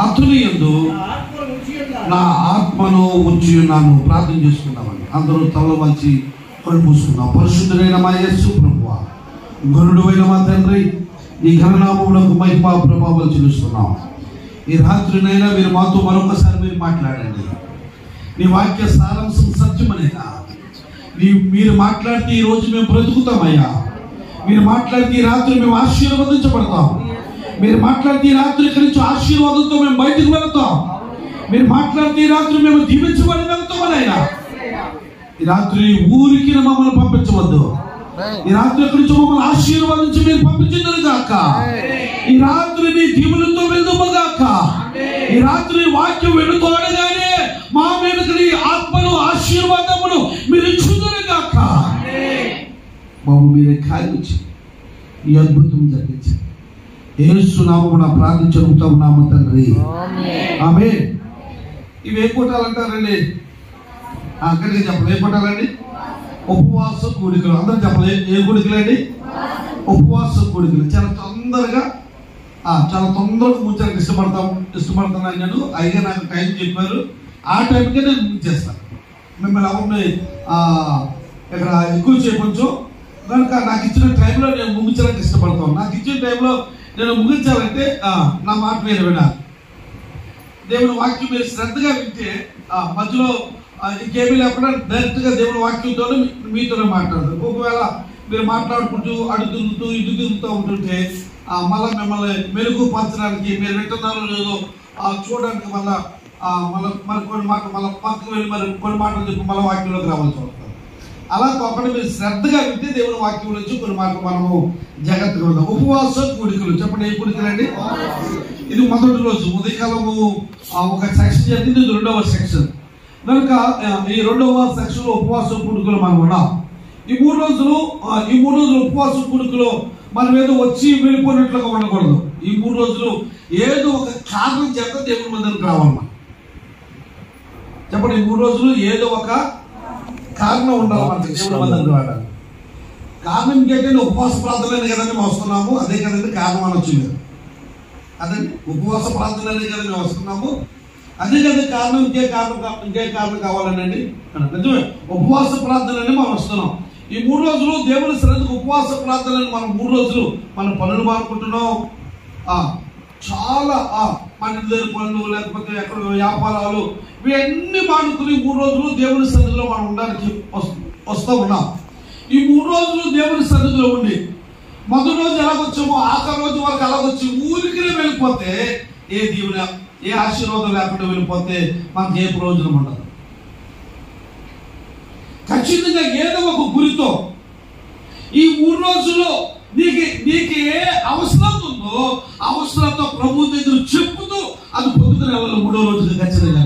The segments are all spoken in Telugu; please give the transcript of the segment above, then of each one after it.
అతని యందు నా ఆత్మను ఉంచి ఉన్నాను. ప్రార్థన చేసుకుందామని అందరూ తల వంచి కళ్ళు మూసుకుందాం. పరిశుద్ధుడైన మా యేసు ప్రభువా, గరుడువైన మా తండ్రి, నీ ఘననామములకు మహిమ ప్రభావాలు చెల్లిస్తున్నాం. ఈ రాత్రినైనా మీరు మాతో మరొకసారి మీరు మాట్లాడండి. నీ వాక్య సారాంశం సత్యమనేనా? మీరు మాట్లాడితే ఈ రోజు మేము బ్రతుకుతామయ్యా. మీరు మాట్లాడితే ఈ రాత్రి మేము ఆశీర్వదించబడతాం. మీరు మాట్లాడితే ఈ రాత్రి ఇక్కడి నుంచి ఆశీర్వాదంతో మేము బయటకు వెళ్తాం. మీరు మాట్లాడితే ఈ రాత్రి మేము దీవించబడి వెళ్తామని ఆయన. ఈ రాత్రి ఊరికి మమ్మల్ని పంపించవద్దు. ఈ రాత్రి ఇక్కడి నుంచి మమ్మల్ని ఆశీర్వాదించి మీరు పంపించిందని కాక, ఈ రాత్రి నీ దీవులతో వెళ్దామగాక. ఈ రాత్రి వాక్యం వెళుతోడగానే మా మీదకి నీ ఆత్మను ఆశీర్వాదమును మీరు ఇచ్చుదురు గాక. బాబు మీరే కార్యించి ఈ అద్భుతం జరిగించి యేసు నామమున ప్రార్థించుకుంటా ఉన్నాము తండ్రి, ఆమేన్. ఇవి ఏ కొట్టాలంటారండి? గట్టిగా చెప్పండి. ఏ కొట్టాలండి? ఉపవాస కూడికలు. అందరూ చెప్పలేదు. ఏ కూడికలండి? ఉపవాస కూడికలు. చాలా తొందరగా ముంచడానికి ఇష్టపడుతున్నాను నేను. అయిగా నాకు టైం చెప్పారు. ఆ టైంకే నేను ముగించేస్తాను. మిమ్మల్ని ఎవరిని ఇక్కడ ఎక్కువ చేయవచ్చు కనుక నాకు ఇచ్చిన టైంలో నేను ముగించడానికి ఇష్టపడతాను. నాకు ఇచ్చిన టైంలో నేను ముగించాలంటే నా మాట మీరు వినాలి. దేవుని వాక్యం మీరు శ్రద్ధగా వింటే మధ్యలో ఇంకేమీ లేకుండా డైరెక్ట్గా దేవుని వాక్యంతో మీతోనే మాట్లాడతారు. ఒకవేళ మీరు మాట్లాడుకుంటూ అటు తిరుగుతూ ఇటు తిరుగుతూ ఉంటుంటే మళ్ళీ మిమ్మల్ని మెరుగుపరచడానికి మీరు వింటున్నారో లేదో చూడడానికి మళ్ళీ కొన్ని మాటలు మళ్ళీ పక్కకు వెళ్ళి కొన్ని మాటలు చెప్పి మళ్ళీ వాక్యంలోకి రావాల్సి వస్తుంది. అలా కాకుండా మీరు శ్రద్ధగా వింటే దేవుని వాక్యం నుంచి కొన్ని మాటలు మనము జాగ్రత్తగా వెళ్దాం. ఉపవాస కూడికలు. చెప్పండి, ఏ కూడికలు అండి? ఇది మొదటి రోజు ఉదయకాలము ఒక సెక్షన్ జరిగింది. ఇది రెండవ సెక్షన్. కనుక ఈ రెండవ సెక్షన్ లో ఉపవాస కూడికలు మనం ఉన్నాం. ఈ మూడు రోజులు ఉపవాస కూడికలు మనం ఏదో వచ్చి వెళ్ళిపోయినట్లుగా ఉండకూడదు. ఈ 3 రోజులు ఏదో ఒక కారణం చేత దేవుని మందిరానికి రావాలన్నమాట. చెప్పండి, ఈ 3 రోజులు ఏదో ఒక కారణం ఉండాలి మనకి దేవుని మందిరానికి రావడానికి. కారణం ఏంటంటే ఉపవాస ప్రార్థనలే కదండి మేము వస్తున్నాము. అదే కదండి కారణం అని వచ్చింది. అదండి ఉపవాస ప్రార్థనలే కదండి మేము వస్తున్నాము. అదే కదండి కారణం. ఇంకే కారణం కావాలనండి. నిజమే, ఉపవాస ప్రార్థనని మనం వస్తున్నాం. ఈ 3 రోజులు దేవుని సన్నిధికి ఉపవాస ప్రార్థనలు మనం 3 రోజులు మన పనులు మానుకుంటున్నాం. చాలా మన దగ్గర పనులు లేకపోతే ఎక్కడ వ్యాపారాలు ఇవన్నీ మానుకుని 3 రోజులు దేవుని సన్నిధిలో మనం ఉండడానికి వస్తూ ఉన్నాం. ఈ 3 రోజులు దేవుని సన్నిధిలో ఉండి మొదటి రోజు ఎలాగొచ్చామో ఆఖరి రోజు వరకు అలాగొచ్చి ఊరికినే వెళ్ళిపోతే ఏ దీవుని ఏ ఆశీర్వాదం లేకుండా వెళ్ళిపోతే మనకి ఏ ప్రయోజనం ఉండదు. ఖచ్చితంగా ఏదో ఒక గురితో ఈ 3 రోజుల్లో నీకు ఏ అవసరం ఉందో అవసరంతో ప్రభు దగ్గర చెప్పుతూ అది పొందుకునే వాళ్ళు 3వ రోజుకి ఖచ్చితంగా.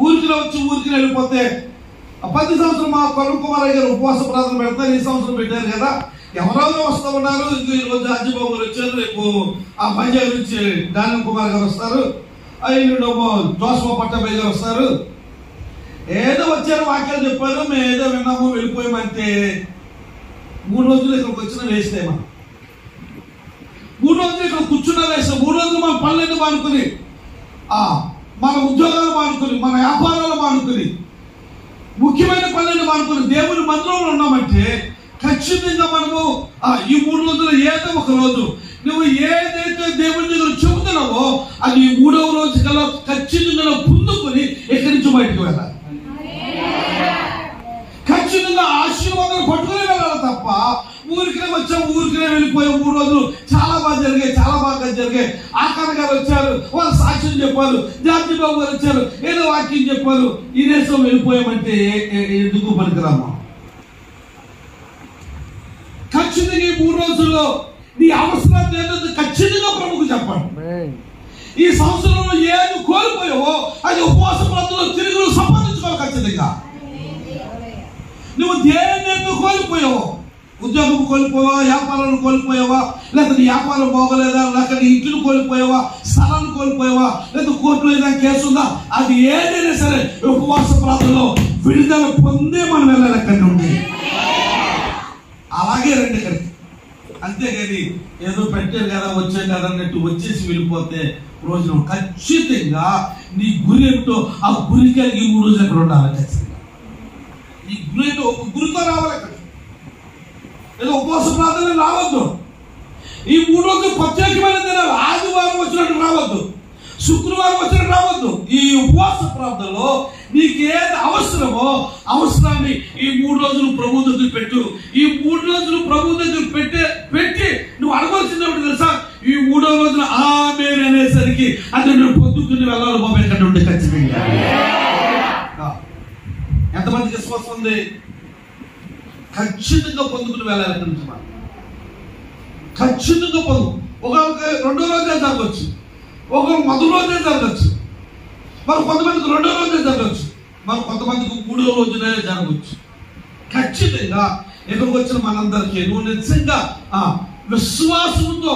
ఊరికి వెళ్ళిపోతే ప్రతి సంవత్సరం మా కరుణ కుమారయ్య గారు ఉపవాస ప్రార్థన పెడతారు. ఈ సంవత్సరం పెట్టారు కదా, ఎవరెవరో వస్తూ ఉన్నారు. ఇంకో ఈ రోజు అజ్జిబాబు గారు వచ్చారు, రేపు పంజాబ్ నుంచి డానియల్ కుమార్ గారు వస్తారు, జోసఫ్ పట్టాభయ్య గారు వస్తారు. ఏదో వచ్చారు, వాక్యాలు చెప్పారు, మేము ఏదో విన్నాము వెళ్ళిపోయామంటే 3 రోజులు ఇక్కడికి వచ్చిన వేస్తే మనం 3 రోజులు ఇక్కడ కూర్చున్నా వేస్తాం. 3 రోజులు మన పనులన్నీ మానుకుని మన ఉద్యోగాలు మానుకుని మన వ్యాపారాలు మానుకుని ముఖ్యమైన పనులన్నీ మానుకుని దేవుని మందిరంలో ఉన్నామంటే ఖచ్చితంగా మనము ఈ 3 రోజులు ఏదో ఒక రోజు నువ్వు ఏదైతే దేవుని దగ్గర చెబుతున్నావో అది 3వ రోజు కల్లా ఖచ్చితంగా పొందుకొని ఎక్కడి నుంచి బయటకు వెళ్ళాలి. ఖచ్చితంగా ఆశీర్వాదాలు పట్టుకుని వెళ్ళాలి తప్ప ఊరికినే వచ్చాము ఊరికినే వెళ్ళిపోయాం. 3 రోజులు చాలా బాగా జరిగాయి. ఆకార గారు వచ్చారు, వాళ్ళు సాక్ష్యం చెప్పారు, జాతి బాబు గారు వచ్చారు, ఏదో వాక్యం చెప్పారు, ఈ దేశం వెళ్ళిపోయామంటే ఎందుకు పనికిరామా? ఖచ్చితంగా ఈ 3 రోజుల్లో నీ అవసరం ఏంటంటే ఖచ్చితంగా ప్రభుకు చెప్పండి. ఈ సంవత్సరంలో ఏది కోల్పోయావో అది ఉపవాస ప్రార్థనలో తిరిగి సంపాదించుకోవాలి. ఖచ్చితంగా నువ్వు దేన్ని కోల్పోయావో, ఉద్యోగం కోల్పోయావా, వ్యాపారాలు కోల్పోయావా, లేకపోతే నీ వ్యాపారం బాగోలేదా, లేకపోతే నీ ఇంటిని కోల్పోయావా, స్థలాన్ని కోల్పోయావా, లేదా కోర్టులో ఏదైనా కేసు ఉందా, అది ఏదైనా సరే ఉపవాస ప్రార్థనలో విడుదల పొందే మనం వెళ్ళాలి. అక్కడి నుండి అలాగే రండి. ఇక్కడికి అంతేగాని ఏదో పెట్టారు కదా వచ్చాం కదా అన్నట్టు వచ్చేసి వెళ్ళిపోతే ప్రయోజనం. ఖచ్చితంగా నీ గురి ఏమిటో ఆ గురి కలిగి 3 రోజులు ఎక్కడ ఉండాలి. ఖచ్చితంగా నీ గురి ఏంటో ఒక గురితో రావాలి. అక్కడ ఏదో ఉపవాస ప్రార్థన రావద్దు. ఈ 3 రోజులు ప్రత్యేకమైన దినాలు. ఆదివారం వచ్చినట్టు రావద్దు, శుక్రవారం వచ్చినట్టు రావద్దు. ఈ ఉపవాస ప్రార్థనలో నీకు ఏది అవసరమో అవసరాన్ని ఈ 3 రోజులు ప్రభు దగ్గర పెట్టు. ఈ 3 రోజులు ప్రభు దగ్గర పెట్టి నువ్వు అడగవలసింది ఏమిటి తెలుసా? ఈ 3వ రోజున ఆమేన్ అనేసరికి అది నువ్వు పొద్దుకుని వెళ్ళాలి బాబు. ఎక్కడ ఉంటే ఖచ్చితంగా ఎంతమందికి విశ్వాసం ఉంది? ఖచ్చితంగా పొందుకుని వెళ్ళాలి. ఎక్కడి నుంచి మనం ఖచ్చితంగా ఒకరికి 2వ రోజే జరగవచ్చు, ఒకరు మొదటి రోజే జరగచ్చు, మరి కొంతమందికి 2వ రోజే జరగచ్చు, మరి కొంతమందికి 3వ రోజునే జరగవచ్చు. ఖచ్చితంగా ఎక్కడికి వచ్చిన మనందరికీ నువ్వు నిజంగా విశ్వాసంతో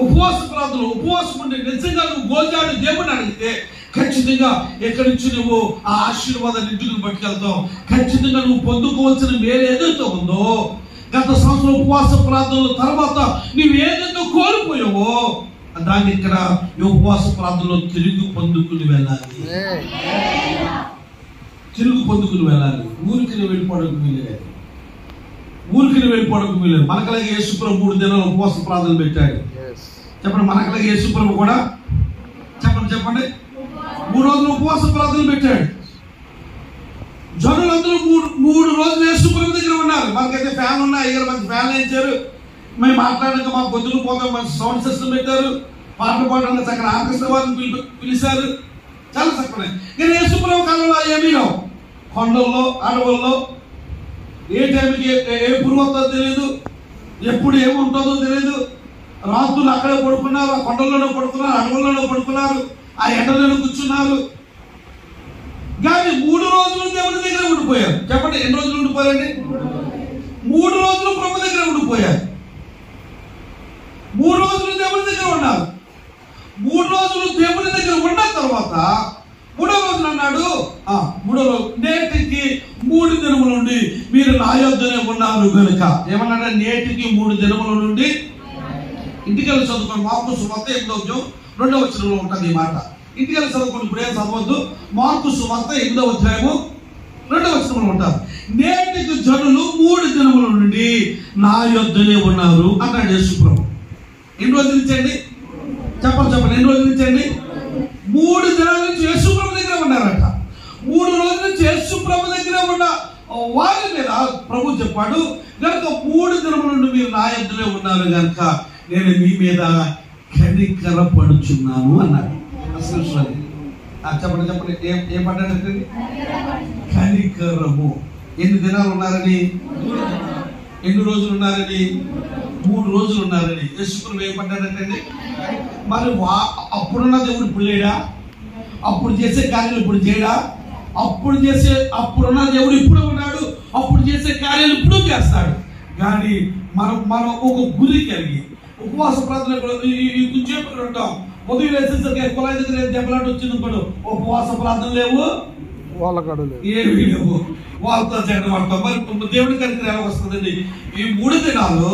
ఉపవాస ప్రార్థన ఉపవాసం ఉంటే నిజంగా నువ్వు గోల్జాడు దేవుని అడిగితే ఖచ్చితంగా ఎక్కడి నుంచి నువ్వు ఆ ఆశీర్వాదాన్ని ఇంటికి పట్టుకెళ్తావు. ఖచ్చితంగా నువ్వు పొందుకోవాల్సిన మేలు ఏదైతే ఉందో గత సంవత్సరం ఉపవాస ప్రార్థనల తర్వాత నువ్వు ఏదైతే కోల్పోయావో దాన్ని ఇక్కడ ఈ ఉపవాస ప్రార్థనలో తిరిగి పొందుకుని వెళ్ళాలి. ఊరికి వెళ్ళిపోవడానికి వీలేదు. మనకలాగే యేసుప్రభు 3 దినాలు ఉపవాస ప్రార్థన పెట్టాడు. చెప్పండి, మనకలాగే యేసుప్రభు కూడా చెప్పండి 3 రోజులు ఉపవాస ప్రార్థన పెట్టాడు. జనులందరూ 3 రోజులు యేసుప్రభు దగ్గర ఉన్నారు. మనకైతే ఫ్యాన్ ఉన్నాయి, అయ్యారు మంచి ఫ్యాన్లు వేయించారు. మేము మాట్లాడక మాకు పొద్దులు పోతాం, మంచి సౌండ్ సిస్టమ్ పెట్టారు. పాటలు పాడడానికి చక్కగా రామకృష్ణ వారిని పిలిచారు. చాలా చక్కగా. కానీ యేసుప్రభు కాలంలో ఏమీ లేవు. కొండల్లో అడవుల్లో ఏ టైంకి ఏ పురువతో తెలియదు, ఎప్పుడు ఏముంటుందో తెలియదు. రాత్రులు అక్కడే పడుకున్నారు, ఆ కొండల్లోనే పడుకున్నారు, అడవుల్లోనే పడుకున్నారు, ఆ ఎండలోనే కూర్చున్నారు. కానీ 3 రోజులు దేవుని దగ్గర ఉండిపోయారు. చెప్పండి, ఎన్ని రోజులు ఉండిపోయారండి? 3 రోజులు ప్రభు దగ్గర ఉండిపోయారు. 3 రోజులు దేవుని దగ్గర ఉన్నారు. 3 రోజులు దేవుని దగ్గర ఉన్న తర్వాత 3వ రోజున అన్నాడు, 3వ రోజు నేటికి 3 దినముల నుండి మీరు నా యొద్దనే ఉన్నారు కనుక. ఏమన్నాడు? నేటికి 3 దినముల నుండి. ఇంటికి వెళ్ళి చదువుకోండి. మార్కు సువార్త 8వ వచనంలో ఉంటుంది ఈ మాట. ఇంటికి వెళ్ళి చదువుకోండి, ఇప్పుడు ఏం చదవద్దు. మార్కు సువార్త 8వ అధ్యాయము 2వ వచనంలో ఉంటారు. నేటికి జనులు 3 దినముల నుండి నా యొద్దనే ఉన్నారు అన్నాడు యేసుప్రభు. ఎన్ని రోజులు ఇచ్చండి? చెప్పండి, ఎన్ని రోజులు ఇచ్చండి? 3 దినాల నుంచి యేసుప్రభు దగ్గర ఉన్నారట. 3 రోజుల నుంచి యేసుప్రభు దగ్గర ఉన్న వారి మీద ప్రభు చెప్పాడు, కనుక 3 దినముల నుండి మీరు నా యొద్దనే ఉన్నారు కనుక నేను మీ మీద కనికరపడుచున్నాను అన్నాడు. అసలు చెప్పండి ఏం పడ్డాడంటే కనికరము. ఎన్ని దినాలు ఉన్నారని? ఎన్ని రోజులు ఉన్నారని? 3 రోజులు ఉన్నారని. యేసుప్రభు ఏం పడ్డాడంటే మరి అప్పుడున్న దేవుడు ఇప్పుడు లేడా? అప్పుడు చేసే కార్యాలు ఇప్పుడు చేయడా? అప్పుడున్న దేవుడు ఇప్పుడు ఉన్నాడు, అప్పుడు చేసే కార్యాలు ఇప్పుడు చేస్తాడు. కానీ మనం ఒక గురి కలిగి ఉపవాస ప్రార్థన కొంచెంసేపు ఉంటాం. ఉదయం వేసేసరికి కులాయి దగ్గర దెబ్బలాట వచ్చింది అనుకోడు, ఉపవాస ప్రార్థన లేవు, ఏమీ లేవు, వాళ్ళతో జగన్ పడతాం. మరి దేవుడి కనికరం ఎలా వస్తుందండి? ఈ 3 దినాలు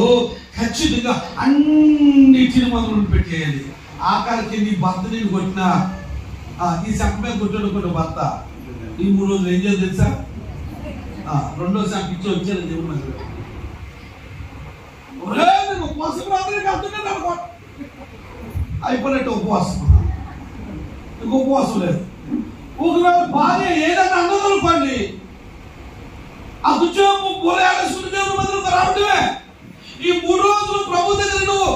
ఖచ్చితంగా అన్నిటిని మొదలు పెట్టేయాలి. ఆఖరికి నీ భర్త నేను కొట్టినా ఈ శంప మీద కొట్టాడు భర్త, ఈ 3 రోజులు ఏం చేయాలి తెలుసా? 2వ శంప ఇచ్చి వచ్చాను దేవుడు నాకు. ఉపవాసం ప్రార్థనకి వెళ్తున్నాను అనుకో, అయిపోయినట్టు ఉపవాసం, ఇంక ఉపవాసం లేదు. ఒకవేళ భార్య ఏదైనా అన్నది అనుకోండి, ఆ ఉద్యోగం పోలేసుకుని దేవుడు మందిరం రావడమే. ఈ 3 రోజులు ప్రభు దగ్గర నువ్వు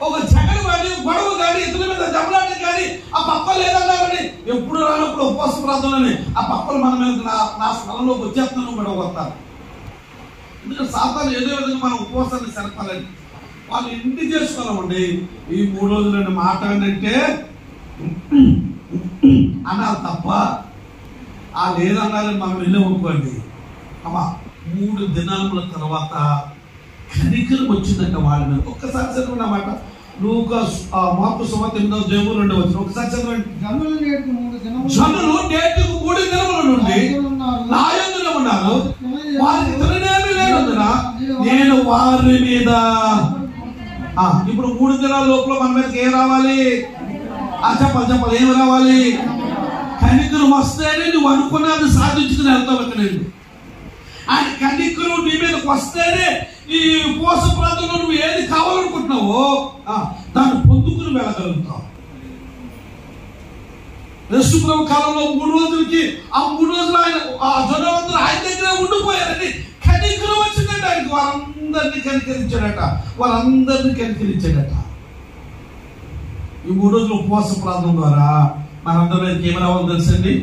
ఒక జగన్ కానీ గొడవ కానీ ఇతరుల మీద దెబ్బలాట కానీ ఆ పక్కలు ఏదన్నారని ఎప్పుడు రానప్పుడు ఉపవాస ప్రార్థనని ఆ పక్కలు మన మీద నా స్థలంలోకి వచ్చేస్తున్నాను గొడవ వస్తారు. ఎందుకంటే సాతాను ఏదో విధంగా మన ఉపవాసాన్ని సరిపాలని వాళ్ళు ఇంటి చేసుకోవాలండి. ఈ 3 రోజులు మాట్లాడంటే అన్నారు తప్ప లేదన్నారని మనం వెళ్ళేమనుకోండి. అమ్మా 3 దినాల తర్వాత కనికరం వచ్చిందంట వాళ్ళ మీద. ఒక్కసారి చదవండి అన్నమాట. మార్కు సువార్త 8వ అధ్యాయము 2వ వచనం ఒకసారి చదవండి. జనులు నేటికి 3 దినముల నుండి నా యొద్దనే ఉన్నారు, వారికి తిననేమీ లేనందున నేను వారి మీద. ఇప్పుడు 3 దినాల లోపల మన మీదకి ఏం రావాలి? చెప్పాలి ఏమి రావాలి? కనికరం వస్తేనే నువ్వు అనుకున్నది సాధించుకుని వెళ్తావు. ఇక్కడ నేను ఆయన కనికరం నీ మీదకి వస్తేనే ఈ ఉపవాస ప్రాంతంలో నువ్వు ఏది కావాలనుకుంటున్నావో దాన్ని పొందుకుని వెళ్ళగలుగుతావు. యేసుప్రభు కాలంలో 3 రోజులకి ఆ 3 రోజులు ఆయన ఆ జనవంతులు ఆయన దగ్గర ఉండిపోయారని కనికరం వచ్చిందంటే ఆయనకి వారందరినీ కనికరించాడట. ఈ 3 రోజులు ఉపవాస ప్రాంతం ద్వారా మనందరికీ ఏమి రావాలి తెలుసండి?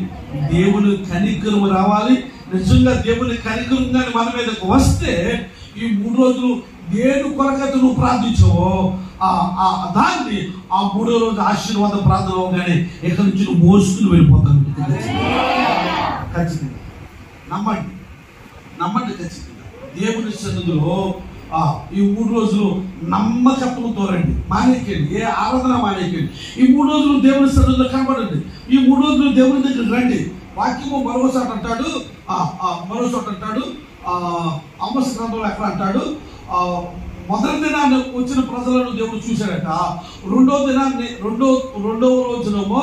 దేవుని కనికరం రావాలి. నిజంగా దేవుని కనికరం కానీ మన మీదకు వస్తే ఈ 3 రోజులు దేని కొరకైతే నువ్వు ప్రార్థించావో దాన్ని ఆ 3వ రోజు ఆశీర్వాద ప్రార్థన కానీ ఎక్కడి నుంచి నువ్వు మోసుకుని వెళ్ళిపోతాను. ఖచ్చితంగా నమ్మండి ఖచ్చితంగా. దేవుని సన్నిధిలో ఈ 3 రోజులు నమ్మకత్వంతో రండి. మానేకండి, ఏ ఆరాధన మానేకండి. ఈ 3 రోజులు దేవుని సన్నిధిలో కనబడండి. ఈ 3 రోజులు దేవుని దగ్గరికి రండి. వాక్యము మరోసారి అంటాడు ఆమోస గ్రంథంలో ఎక్కడ అంటాడు? మొదటి దినాన్ని వచ్చిన ప్రజలను దేవుడు చూశాడట. రెండవ రోజునేమో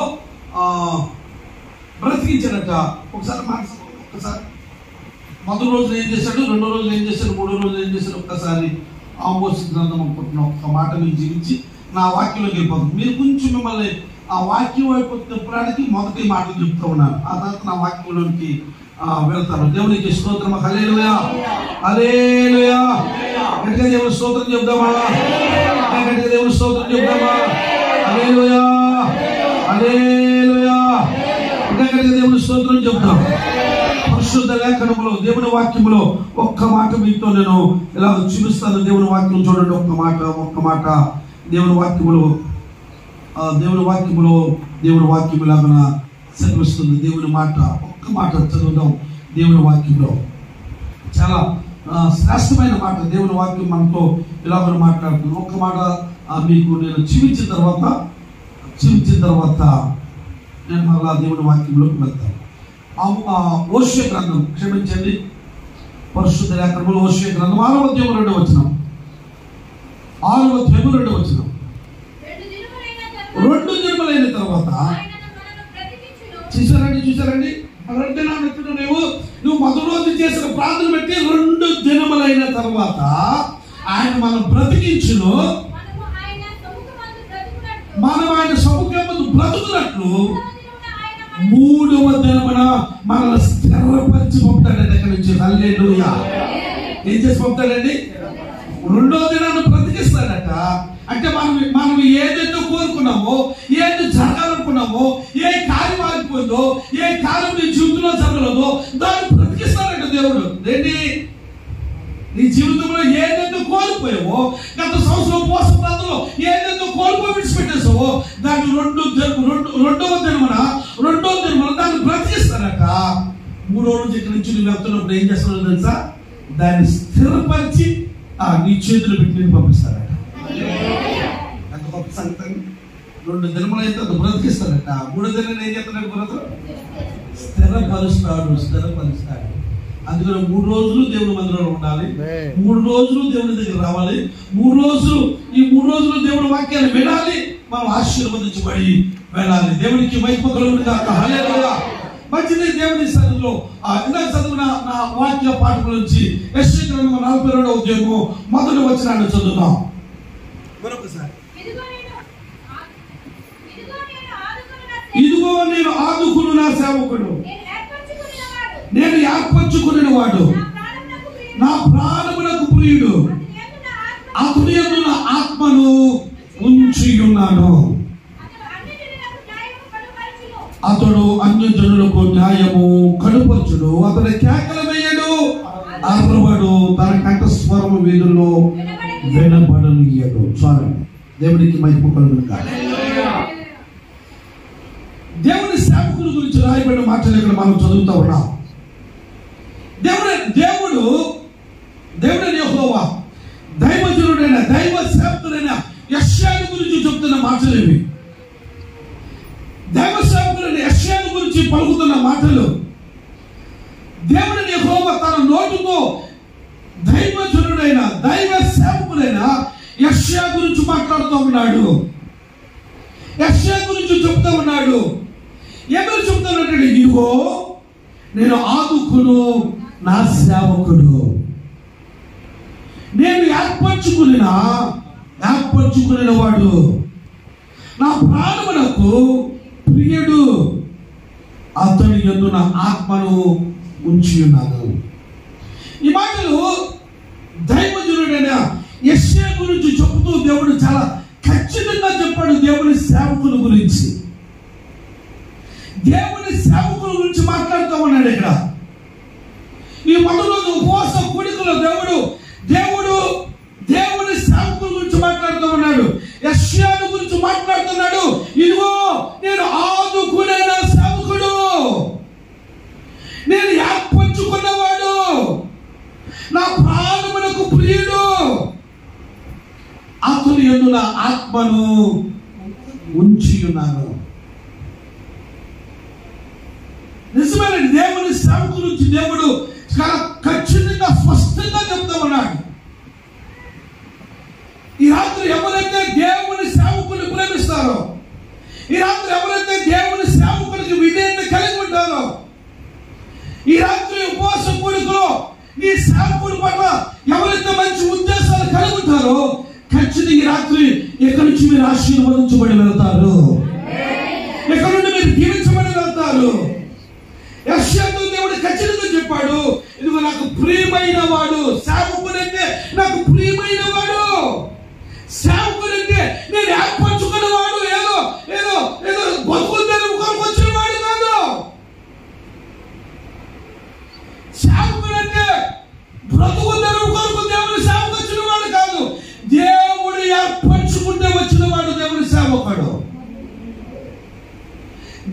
బ్రతికించాడట. ఒకసారి మొదటి రోజున ఏం చేశాడు, రెండో రోజున ఏం చేశాడు, 3వ రోజున ఏం చేశాడు? ఒక్కసారి ఆమోస గ్రంథం అనుకుంటున్నా ఒక్క మాట మీరు జీవించి నా వాక్యంలోకి వెళ్ళిపోతుంది. మీరు కొంచెం మిమ్మల్ని ఆ వాక్యం వైపు తిప్పడానికి మొదటి మాటలు చెప్తూ ఉన్నారు. ఆ తర్వాత నా వాక్యంలోకి వెళ్తాను. దేవునికి స్తోత్రం. హల్లెలూయా హల్లెలూయా. గట్టిగా దేవుని స్తోత్రం చెప్దామా? గట్టిగా దేవుని స్తోత్రం చెప్దామా? హల్లెలూయా హల్లెలూయా. గట్టిగా దేవుని స్తోత్రం చెప్దాం. పరిశుద్ధ లేఖనములో దేవుని వాక్యములో ఒక్క మాట మీతో నేను ఇలా చూపిస్తాను. దేవుని వాక్యం చూడండి. ఒక్క మాట దేవుని వాక్యము లాగా సెలవిస్తుంది. దేవుని మాట ఒక్క మాట చదువుదాం. దేవుని వాక్యంలో చాలా శ్రేష్టమైన మాట. దేవుని వాక్యం మనతో ఇలాగ మాట్లాడుతుంది. ఒక్క మాట మీకు నేను చూపించిన తర్వాత నేను మళ్ళా దేవుని వాక్యంలోకి వెళ్తాను. ఓషియా గ్రంథం, క్షమించండి, పరిశుద్ధ లేఖనములో ఓషియా గ్రంథం 6వ అధ్యాయం 2వ వచనం. 2 దినములైన తర్వాత చూసారండి నువ్వు మొదటి రోజు చేసిన ప్రార్థన పెట్టి 2 దినములైన తర్వాత ఆయన మనం బ్రతికించును. మనం ఆయన సముఖమందు బ్రతుకున్నట్లు 3వ దినమున మనల్ని స్థిరపరిచి పంపుతాడండి. ఎక్కడి నుంచి? హల్లెలూయా. ఏం చేసి పంపుతాడండి? 2వ దినాన్ని బ్రతికిస్తాడట. అంటే మనం ఏదైతే కోరుకున్నామో, ఏది జరగాలనుకున్నామో, ఏ కార్యం ఆగిపోయిందో, ఏ కార్యం నీ జీవితంలో జరగలేదో దాన్ని బ్రతికిస్తాడట దేవుడు. ఏంటి? నీ జీవితంలో ఏదైతే కోల్పోయావో, గత సంవత్సరం ఉపవాస ప్రాంతంలో ఏదైతే కోల్పోయి విడిచిపెట్టేసావో దాన్ని 2వ దినమున దాన్ని బ్రతికిస్తాడట. 3వ రోజు ఇక్కడ నుంచి నువ్వు వెళ్తున్నప్పుడు ఏం చేస్తాడో తెలుసా? దాన్ని స్థిరపరిచి నీ చేతులు పెట్టి నేను పంపిస్తాడట. అంత గొప్ప సంగతి. 2 దినములైతే అది బ్రతికిస్తాడట. 3వ దినాన్ని ఏం చేస్తాడు? బ్రతుకు స్థిరపరుస్తాడు. అందుకని 3 రోజులు దేవుని మందిరంలో ఉండాలి. 3 రోజులు దేవుని దగ్గర రావాలి. 3 రోజులు ఈ 3 రోజులు దేవుని వాక్యాన్ని వినాలి. మనం ఆశీర్వదించబడి వెళ్ళాలి. దేవునికి మహిమ కలుగును గాక. హల్లెలూయా. మంచిది. దేవుని సన్నిధిలో ఇందాక చదివిన నా వాక్య పాఠం నుంచి యెషయా గ్రంథం 42వ అధ్యాయము మొదటి వచనాన్ని చదువుదాం. మరొకసారి. ఇదిగో నేను ఆదుకును నా సేవకుడు, నేను ఏర్పరచుకున్న వాడు, నా ప్రాణమునకు ప్రియుడు, అతని యందు నా ఆత్మను ఉంచి ఉన్నాను. అతడు అన్యజనులకు న్యాయము కనుపరచుడు, అతని కేకలు వేయడు, అరవడు, తన కంఠస్వరము వీధుల్లో వినబడనీయడు. చాలండి. దేవునికి మహిమ కలుగును గాక. దేవుని సేవకుల గురించి రాయబడిన మాటలు ఇక్కడ మనం చదువుతూ ఉన్నాం. దేవుడైన యెహోవా దైవజనుడైన దైవ సేవకుడైన యెషయా గురించి చెప్తున్న మాటలు ఇవి. దైవ సేవకుడైన యెషయా గురించి పలుకుతున్న మాటలు. దేవుడైన యెహోవా తన నోటితో దైవజనుడైన మాట్లాడుతూ ఉన్నాడు. యెషయా గురించి చెప్తా ఉన్నాడు. ఏమని చెప్తానంటే, ఇదిగో నేను ఆదుకును నా సేవకుడు, నేను ఏర్పరచుకున్న వాడు, నా ప్రాణమునకు ప్రియుడు, అతని యందు నా ఆత్మను ఉంచి ఉన్నాను. ఈ మాటలు దైవజనుడైన యెషయా గురించి చెబుతూ దేవుడు చాలా ఖచ్చితంగా చెప్పాడు. దేవుని సేవకుల గురించి, దేవుని సేవకుల గురించి మాట్లాడుతూ ఉన్నాడు. ఇక్కడ ఈ మొదటి రోజు ఉపవాస కూడికలో దేవుని సేవకుల గురించి మాట్లాడుతూ ఉన్నాడు. యెషయా గురించి మాట్లాడుతున్నాడు. ఇదిగో నేను ఆదుకునే నా సేవకుడు, నేను ఏర్పరచుకున్నవాడు, నా ప్రాణమునకు ప్రియుడు, అతని యందు నా ఆత్మను ఉంచి ఉన్నాను. నిజమైన దేవుని సేవకుల నుంచి దేవుడు చాలా ఖచ్చితంగా స్పష్టంగా చెప్తా ఉన్నాడు. ఈ రాత్రి ఎవరైతే దేవుని సేవకుని ప్రేమిస్తారో, ఈ రాత్రి ఎవరైతే దేవుని సేవకునికి విధేయత కలిగి ఉంటారో, ఈ రాత్రి ఉపవాస కూడికలో ఈ సేవకుడి పట్ల ఎవరైతే మంచి ఉద్దేశాలు కలిగి ఉంటారో, ఖచ్చితంగా ఈ రాత్రి ఎక్కడి నుంచి మీరు ఆశీర్వదించబడి వెళ్తారు, ఎక్కడి నుండి మీరు దీవించబడి వెళ్తారు. యెషయాతో దేవుడు ఖచ్చితంగా చెప్పాడు, ఇదిగో నాకు ప్రియమైన వాడు, సేవకుడంటే నాకు ప్రియమైన వాడు, సేవకుడంటే నేను ఏర్పరచుకున్న వాడు, ఏదో ఏదో ఏదో బతుకులు తెరువుకొని వచ్చిన వాడు కాదు. సేవకుడంటే బ్రతుకు తెరువుకొరకు దేవుని సేవకు వచ్చిన వాడు కాదు, దేవుడు ఏర్పరచుకుంటే వచ్చిన వాడు దేవుని సేవకుడు.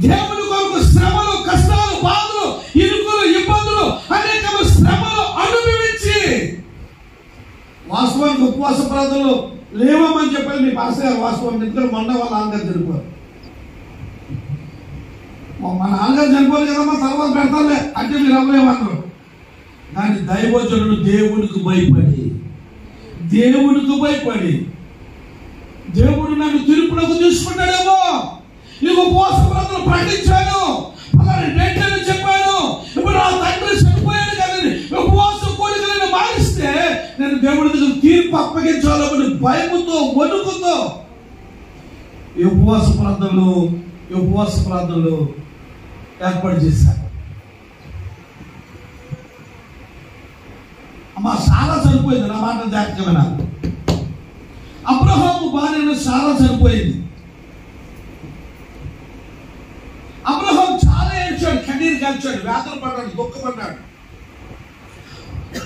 దేవుని కొరకు శ్రమలు, కష్టాలు, బాధలు, ఇరుకులు, ఇబ్బందులు, అనేక శ్రమలు అనుభవించి, వాస్తవానికి ఉపవాస ప్రార్థనలు లేవమని చెప్పాలి మీ పాస్టర్ గారు. వాస్తవం ఇద్దరు మొన్న వాళ్ళ నాన్నగారు చనిపోయారు. మా నాన్నగారు చనిపోరు కదా, మా తర్వాత పెడతాలే అంటే మీరు అవ్వలేమన్నారు. కానీ దైవజనుడు దేవుడికి భయపడి దేవుడు నన్ను తీర్పులకు తీసుకుంటాడేమో, ఈ ఉపవాస ప్రార్థనలు ప్రకటించాను, అలానే డేట్లను చెప్పాను, ఇప్పుడు నా తండ్రి చనిపోయాడు కదండి, ఉపవాస కోరికలను మారిస్తే నేను దేవుడి దగ్గర తీర్పు అప్పగించాలని భయముతో, వణుకుతో ఈ ఉపవాస ప్రార్థనలు ఏర్పాటు చేశాను. అమ్మ సారా చనిపోయింది, నా మాట జాగ్రత్తగా. అబ్రహాము భార్య సారా చనిపోయింది. అబ్రహాం చాలా ఏడ్చాడు, కన్నీరు కాల్చాడు, వేదన పడ్డాడు, దుఃఖపడ్డాడు.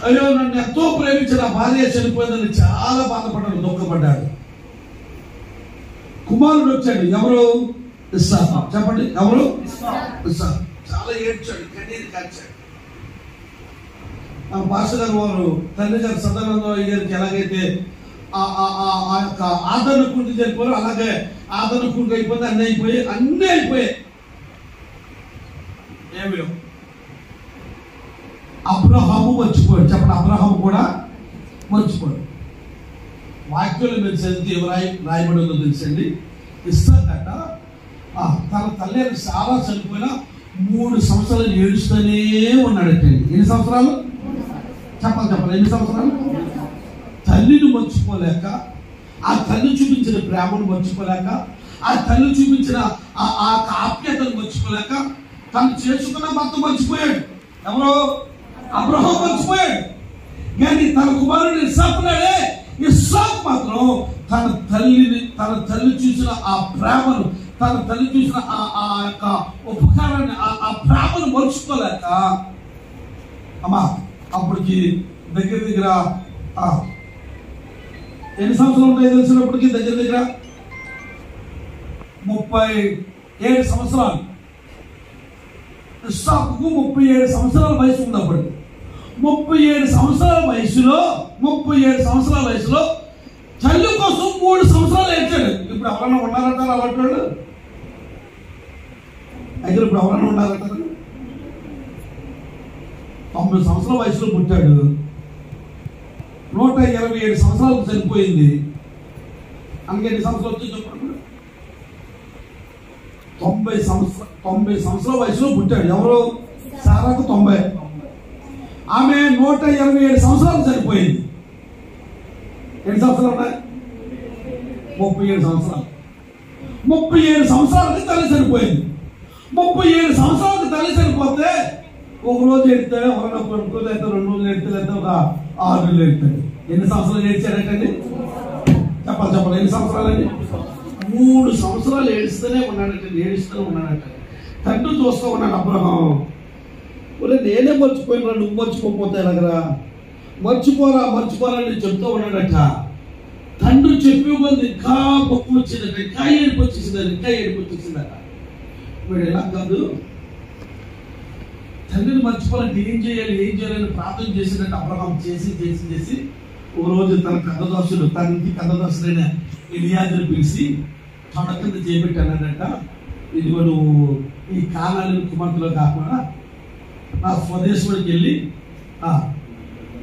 అయ్యో నన్ను ఎంతో ప్రేమించిన భార్య చనిపోయిందని చాలా బాధపడ్డాడు, దుఃఖపడ్డాడు. కుమారుడు వచ్చాడు, ఎవరు? ఇస్సాకు. చెప్పండి, ఎవరు? ఇస్సాకు. చాలా ఏడ్చాడు, కన్నీరు కాల్చాడు. పాస్టర్ గారు వారు తండ్రి గారు సదానంద గారికి ఎలాగైతే ఆ యొక్క ఆదరణ కూడికి జరిపోయారు, అలాగే ఆదరణ కూడికి అయిపోయింది, అన్నీ అయిపోయాయి. ఏమిలో అబ్రహాము మర్చిపోయాడు. చెప్పండి, అబ్రహాము కూడా మర్చిపోయాడు. వాక్యంలో మీరు చదివితే రాయబడి ఉందో తెలుసండి. ఇస్సాకట తన తల్లి చాలా చనిపోయినా 3 సంవత్సరాలు ఏడుస్తూనే ఉన్నాడటండి. ఎన్ని సంవత్సరాలు? చెప్పాలి, ఎన్ని సంవత్సరాలు? తల్లిని మర్చిపోలేక, ఆ తల్లి చూపించిన ప్రేమను మర్చిపోలేక, ఆ తల్లి చూపించిన ఆ ఆప్యాయతను మర్చిపోలేక, తను చేసుకున్న భర్త మర్చిపోయాడు. ఎవరో? అబ్రహాం మర్చిపోయాడు. కానీ తన కుమారుడు ఇస్సాకున్నాడే, ఇస్సాకు మాత్రం తన తల్లి చూసిన ఆ ప్రేమను, తన తల్లి చూసిన ఆ యొక్క ఉపకారాన్ని, ఆ ప్రేమను మర్చిపోలేక, అమ్మా అప్పటికి దగ్గర ఎన్ని సంవత్సరాలు ఉంటాయి తెలిసినప్పటికీ దగ్గర 37 సంవత్సరాలు. ఇస్సాకుకు 37 సంవత్సరాల వయసు ఉన్నప్పుడు 37 సంవత్సరాల వయసులో తల్లి కోసం 3 సంవత్సరాలు ఏడ్చాడు. ఇప్పుడు ఎవరన్నా ఉన్నారంటారు అలాంటి వాళ్ళు? అయితే ఇప్పుడు ఎవరన్నా ఉన్నారంటారు? 90 సంవత్సరాల వయసులో పుట్టాడు, 127 సంవత్సరాలకు చనిపోయింది. అందుకే ఎన్ని సంవత్సరాలు వచ్చి చెప్పండి. 90 సంవత్సరాల వయసులో పుట్టాడు. ఎవరు? సారాకు 90. ఆమె 127 సంవత్సరాలు చనిపోయింది. ఎన్ని సంవత్సరాలు ఉన్నాయి? 37 సంవత్సరాలు. 37 సంవత్సరాలకి తల్లి చనిపోయింది. 37 సంవత్సరాలకి తల్లి చనిపోతే ఒక రోజు ఎడతాడు, ఒక రోజు అయితే 2 రోజులు ఎడతాడు, అయితే ఒక 6 నెలలు ఎడతాడు. ఎన్ని సంవత్సరాలు ఏడ్చాడంటండి? చెప్పాలి. ఎన్ని సంవత్సరాలండి? 3 సంవత్సరాలు ఏడుస్తూనే ఉన్నాడట. తండ్రి చూస్తూ ఉన్నాడు అబ్రహాం. ఒరే నేనే మర్చిపోయినా, నువ్వు మర్చిపోతే ఎలాగరా? మర్చిపోరా అని చెప్తూ ఉన్నాడట. తండ్రి చెప్పే కొద్ది ఇంకా గొప్ప వచ్చిందట, ఇంకా ఏడుపు వచ్చేసిందట. వీడు ఎలా కాదు, తండ్రిని మర్చిపోవాలంటే ఏం చేయాలని ప్రార్థన చేసినట్టు అబ్రహాం చేసి ఓ రోజు తన ఇంటి కథదాసుడైన ఎలియాజరుని పిలిచి తొడ కింద చేపెట్టానట. ఇదిగో నువ్వు ఈ కానాని కుమార్తెలో కాకుండా నా స్వదేశంలోకి వెళ్ళి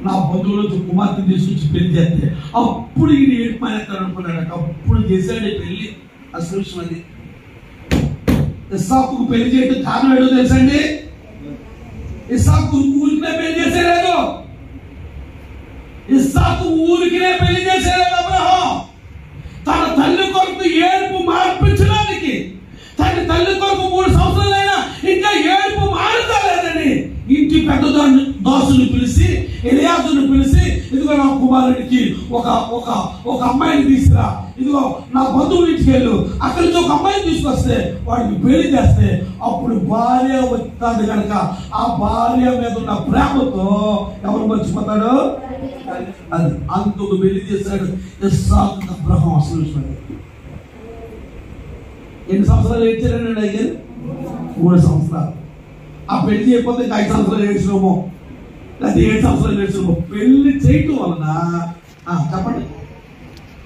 నా బంధువులతో కుమార్తెను తీసుకొచ్చి పెళ్లి చేస్తే అప్పుడు ఈయన ఏడుపాయతాడు అనుకున్నాడట. అప్పుడు చేశాడే పెళ్లి. అసలు విషయం అది. ఇస్సాకుకు పెళ్లి చేయడం కారణం ఏడో తెలుసండి? ఇస్సాకు ఊరికినే పెళ్లి చేసేలేదు. ఇస్సాకు ఊరికినే పెళ్లి చేసేలేదు. అబ్రహాం తన తల్లి కొరకు ఏడుపు మార్పించడానికి, తల్లి కొరకు 3 సంవత్సరాలైనా ఇంకా ఏడుపు మారుతాలేదని ఇంటి పెద్ద దాసుని పిలిచి, ఎలియాజరుని పిలిచి, ఇదిగో నా కుమారుడికి ఒక అమ్మాయిని తీసుకురా, ఇదిగో నా బంధువుల ఇంటికి వెళ్ళు, అక్కడి నుంచి ఒక అమ్మాయిని తీసుకొస్తే వాడికి పెళ్లి చేస్తే అప్పుడు భార్య వస్తుంది కనుక ఆ భార్య మీద ఉన్న ప్రేమతో ఎవరు మర్చిపోతాడు? అది అందుకు పెళ్లి చేశాడు ఇస్సాకు అబ్రహాం. అసలు ఎన్ని సంవత్సరాలు ఏడ్చారండి? అయ్యారు 3 సంవత్సరాలు. ఆ పెళ్లి చేయకపోతే 5 సంవత్సరాలు ఏడ్చినామో, లేదా 7 సంవత్సరాలు ఏడ్చినామో. పెళ్లి చేయటం వలన చెప్పండి,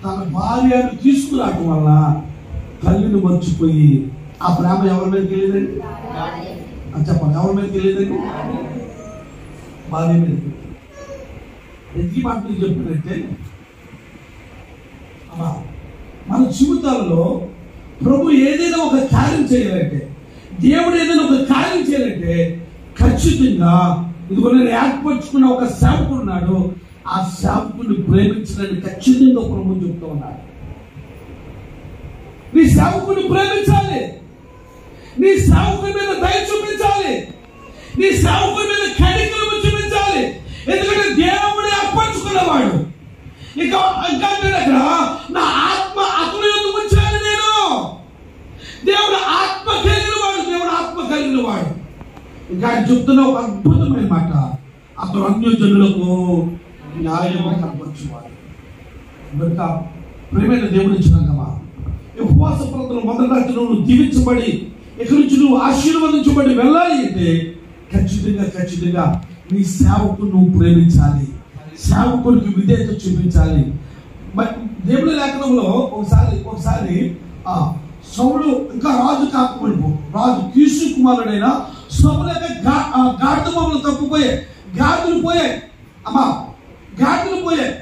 తన భార్యను తీసుకురావటం వల్ల తల్లిని మర్చిపోయి ఆ ప్రేమ ఎవరి మీదకి వెళ్ళేదండి? చెప్పండి, ఎవరి మీదకి వెళ్ళేదండి? భార్య మీదకి. ఎందుకు మాట మీకు చెప్పినట్టే, మన జీవితాలలో ప్రభు ఏదైనా ఒక కార్యం చేయాలంటే, దేవుడు ఏదైనా ఒక కార్యం చేయాలంటే ఖచ్చితంగా ఇదిగో నేను ఏర్పరచుకున్న ఒక సేవకుడు ఉన్నాడు, ఆ సేవకుడిని ప్రేమించడానికి ఖచ్చితంగా ప్రభు చెప్తూ ఉన్నాడు. నీ సేవకుడిని ప్రేమించాలి, నీ సేవకుడి మీద దయ చూపించాలి, నీ సేవకుడి మీద కనికరము చూపించాలి. ఎందుకంటే దేవుడు ఏర్పరచుకున్నవాడు. ఇంకా అక్కడ నా ఆత్మ అతని యందు ఉంచాలి నేను. దేవుడు ఆత్మ కలిగిన వాడు. ఇంకా ఆయన చెప్తున్న ఒక అద్భుతమైన మాట, అతను అన్యజనులకు న్యాయము కనపరచువాడు. కనుక ప్రేమైన దేవుడు ఇచ్చినాకమా ఉపవాస ప్రార్థనలు మొదటి నువ్వు దీవించబడి ఇక్కడి నుంచి నువ్వు ఆశీర్వదించబడి వెళ్ళాలి అంటే ఖచ్చితంగా నీ సేవకు నువ్వు ప్రేమించాలి, సేవకుడికి విధేయత చూపించాలి. దేవుడి లేఖనంలో ఒకసారి సౌలు ఇంకా రాజు కాకపోయిపో, రాజు కీషు కుమారుడైన సౌలు గాడిద బొమ్మలు తప్పిపోయాయి, గాడిదలు పోయాయి. గాడిదలు పోయాయి.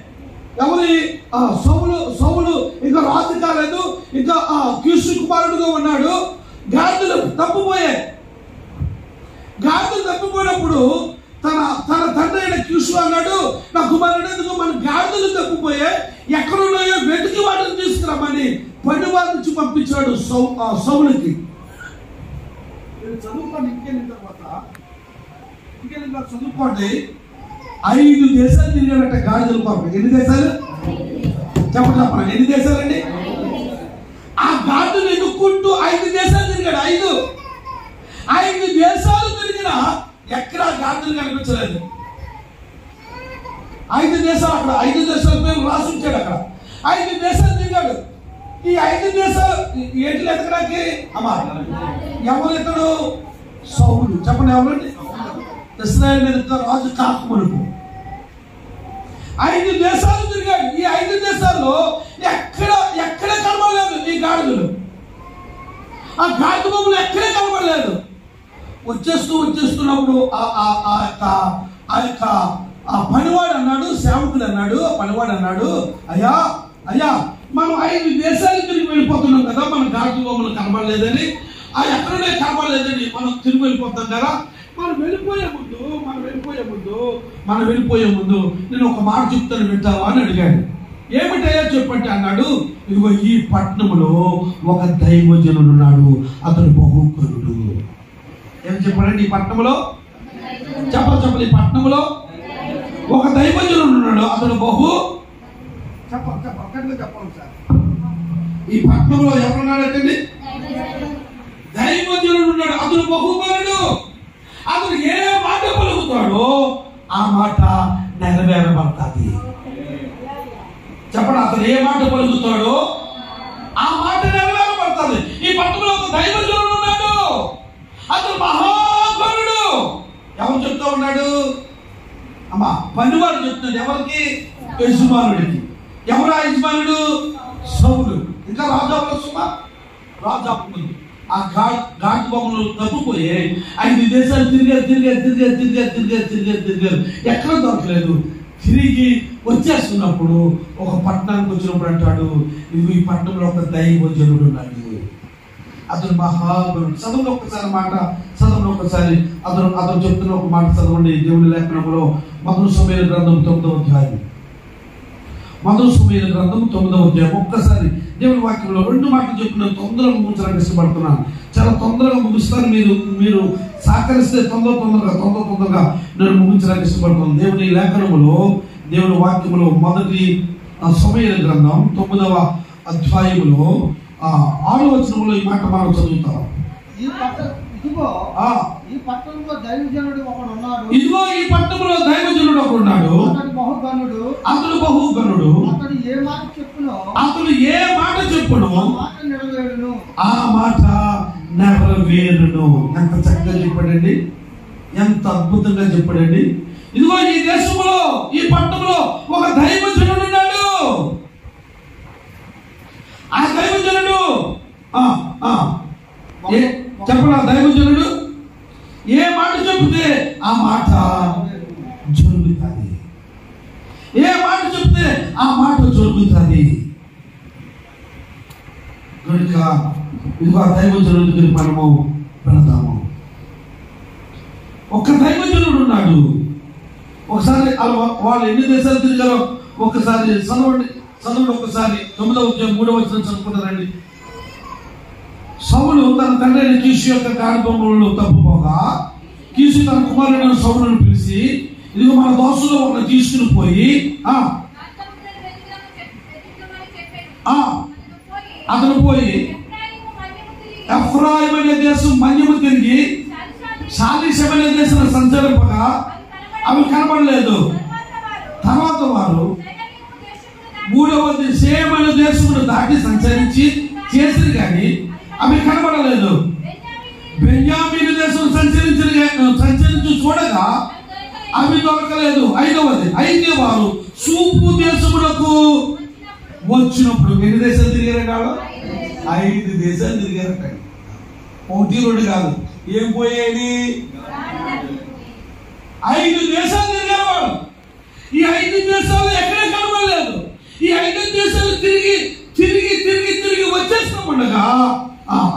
ఎవరి సౌలు ఇంకా రాజు కాలేదు, ఇంకా కీషు కుమారుడుగా ఉన్నాడు. గాడిదలు తప్పిపోయాయి. గాడిదలు తప్పిపోయినప్పుడు తన తండ్రి అయిన కీషు అన్నాడు, నా కుమారుడు ఎందుకు మన గాడిదలు తప్పిపోయాయి, ఎక్కడున్నాయో వెతికి వాటిని తీసుకురామని పనివారి నుంచి పంపించాడు సౌలుకి. చదువుకోండి, ఇంకెళ్ళిన తర్వాత చదువుకోండి. 5 దేశాలు తిరిగాడట గాడిదల కొరకు. ఎన్ని దేశాలు? చెప్పండి, ఎన్ని దేశాలండి? ఆ గాడిదలు ఎన్నుకుంటూ 5 దేశాలు తిరిగాడు. 5 దేశాలు తిరిగినా ఎక్కడ గాడిదలు కనిపించలేదు. 5 దేశాలు, అక్కడ 5 దేశాల పేరు రాసి ఉంచాడు. అక్కడ 5 దేశాలు తిరిగాడు. ఈ 5 దేశాలు ఏంటి ఎతకడానికి? ఎవరు ఇతడు? సౌలు. చెప్పండి, ఎవరండి? ఇశ్రాయేలు మీద రాజు కాకమునుపు 5 దేశాలు తిరిగాడు. ఈ 5 దేశాల్లో ఎక్కడ కనబడలేదు ఈ గాడిదలు. ఆ గాడిద బొమ్మలు ఎక్కడే కనబడలేదు. వచ్చేస్తున్నప్పుడు ఆ పనివాడు అన్నాడు, సేవకుడు అన్నాడు, పనివాడు అన్నాడు, అయ్యా మనం 5 దేశాలు తిరిగి వెళ్ళిపోతున్నాం కదా, మన ఘాటు బొమ్మలు కనబడలేదని, ఆ ఎక్కడనే కనబడలేదని మనం తిరిగి వెళ్ళిపోతాం కదా. మనం వెళ్ళిపోయే ముందు నేను ఒక మాట చెప్తాను, వింటావా అని అడిగాడు. ఏమిటయ్యా చెప్పంటే అన్నాడు, ఇదిగో ఈ పట్టణంలో ఒక దైవజనుడు ఉన్నాడు, అతను బహుకరుడు. ఏం చెప్పాడండి? ఈ పట్టణంలో చెప్పాలి, ఈ పట్టణంలో ఒక దైవజనుడు ఉన్నాడు, అతను చెప్పండి సార్. ఈ పట్టణంలో ఎవరున్నాడంటండి? దైవజనుడు ఉన్నాడు, అతను బహుకరుడు. అతను ఏ మాట పలుకుతాడో ఆ మాట నెరవేరబడుతుంది. చెప్పండి, అతను ఏ మాట పలుకుతాడో ఆ మాట నెరవేరబడుతుంది. ఈ పట్టణంలో ఒక దైవజనుడు ఉన్నాడు, అతను మహాకరుడు. ఎవరు చెప్తా ఉన్నాడు? అమ్మా పనివాడు చెప్తున్నాడు. ఎవరికి? యజమానుడికి. ఎవరు ఆ యజమానుడు? సౌలు. ఇంకా రాజాపు ముందు ఆ ఘాటు బొమ్మలు తప్పిపోయి 5 దేశాలు తిరిగారు, ఎక్కడ దొరకలేదు. తిరిగి వచ్చేస్తున్నప్పుడు ఒక పట్టణానికి వచ్చినప్పుడు అంటాడు, ఇది ఈ పట్టణంలో ఒక దైవజనుడు ఉన్నాడు, అతను మహాగురుడు. చదవండి ఒక్కసారి అతను చెప్తున్న ఒక మాట చదవండి. దేవుని లేఖనంలో మొదటి సమూయేలు గ్రంథం 9వ అధ్యాయం. ఒక్కసారి దేవుని వాక్యంలో 2 మాటలు చెప్పిన తొందరగా ముగించడానికి ఇష్టపడుతున్నాను. చాలా తొందరగా ముగిస్తాను. మీరు సహకరిస్తే తొందరగా నేను ముగించడానికి ఇష్టపడుతున్నాను. దేవుని లేఖనములో, దేవుని వాక్యములో మొదటి సమూయేలు గ్రంథం 9వ అధ్యాయములో 6వ వచనంలో ఈ మాట మనం చదువుతాం. ఇదిగో ఈ పట్టణంలో దైవజనుడు ఒకడు ఉన్నాడు, అతడు బహుగనుడు. అతడు ఏ మాట చెప్పునో ఆ మాట నెరవేరును. ఎంత చక్కగా చెప్పాడండి, ఎంత అద్భుతంగా చెప్పాడండి. ఇదిగో ఈ దేశంలో, ఈ పట్టణంలో ఒక దైవజనుడు ఉన్నాడు. ఆ దైవజనుడు చెప్పడా? దైవజనుడు ఏ మాట చెప్తే ఆ మాట జరుగుతుంది. ఏ మాట చెప్తే ఆ మాట జరుగుతుంది. కనుక ఇదిగో దైవజనుడి దగ్గరికి మనము వెళదాము. ఒక దైవజనుడు ఉన్నాడు. ఒకసారి వాళ్ళు ఎన్ని దేశాలు తిరిగారో ఒకసారి చదవండి. ఒకసారి 9వ అధ్యాయం 3వ వచనం చదువుకుంటారండి. సౌలు తన తండ్రి అయిన కీషు యొక్క ఘాటు బొమ్మలలో తప్పుపోగా, కీషు తన కుమారుడైన సౌలును పిలిచి, ఇదిగో మన దోషులు ఒకరు తీసుకుని పోయి అతను పోయి ఎఫ్రాయిము అనే దేశం మన్యము తిరిగి షాలిషం అనే దేశం సంచరింపగా అవి కనబడలేదు. తర్వాత వారు 3వ సేమ్ అనే దేశమును దాటి సంచరించి చేసిరు కానీ అవి కనబడలేదు. బెన్యామీను దేశం సంచరించి చూడగా అవి దొరకలేదు. 5వది అయితే వారు సూపు దేశములకు వచ్చినప్పుడు ఎన్ని దేశాలు తిరిగారు? 5 దేశాలు తిరిగారట. 1, 2 కాదు. ఏం పోయేది? 5 దేశాలు తిరిగారు వాళ్ళు. ఈ 5 దేశాలు ఎక్కడ కనబడలేదు. ఈ 5 దేశాలు తిరిగి వచ్చేస్తామనగా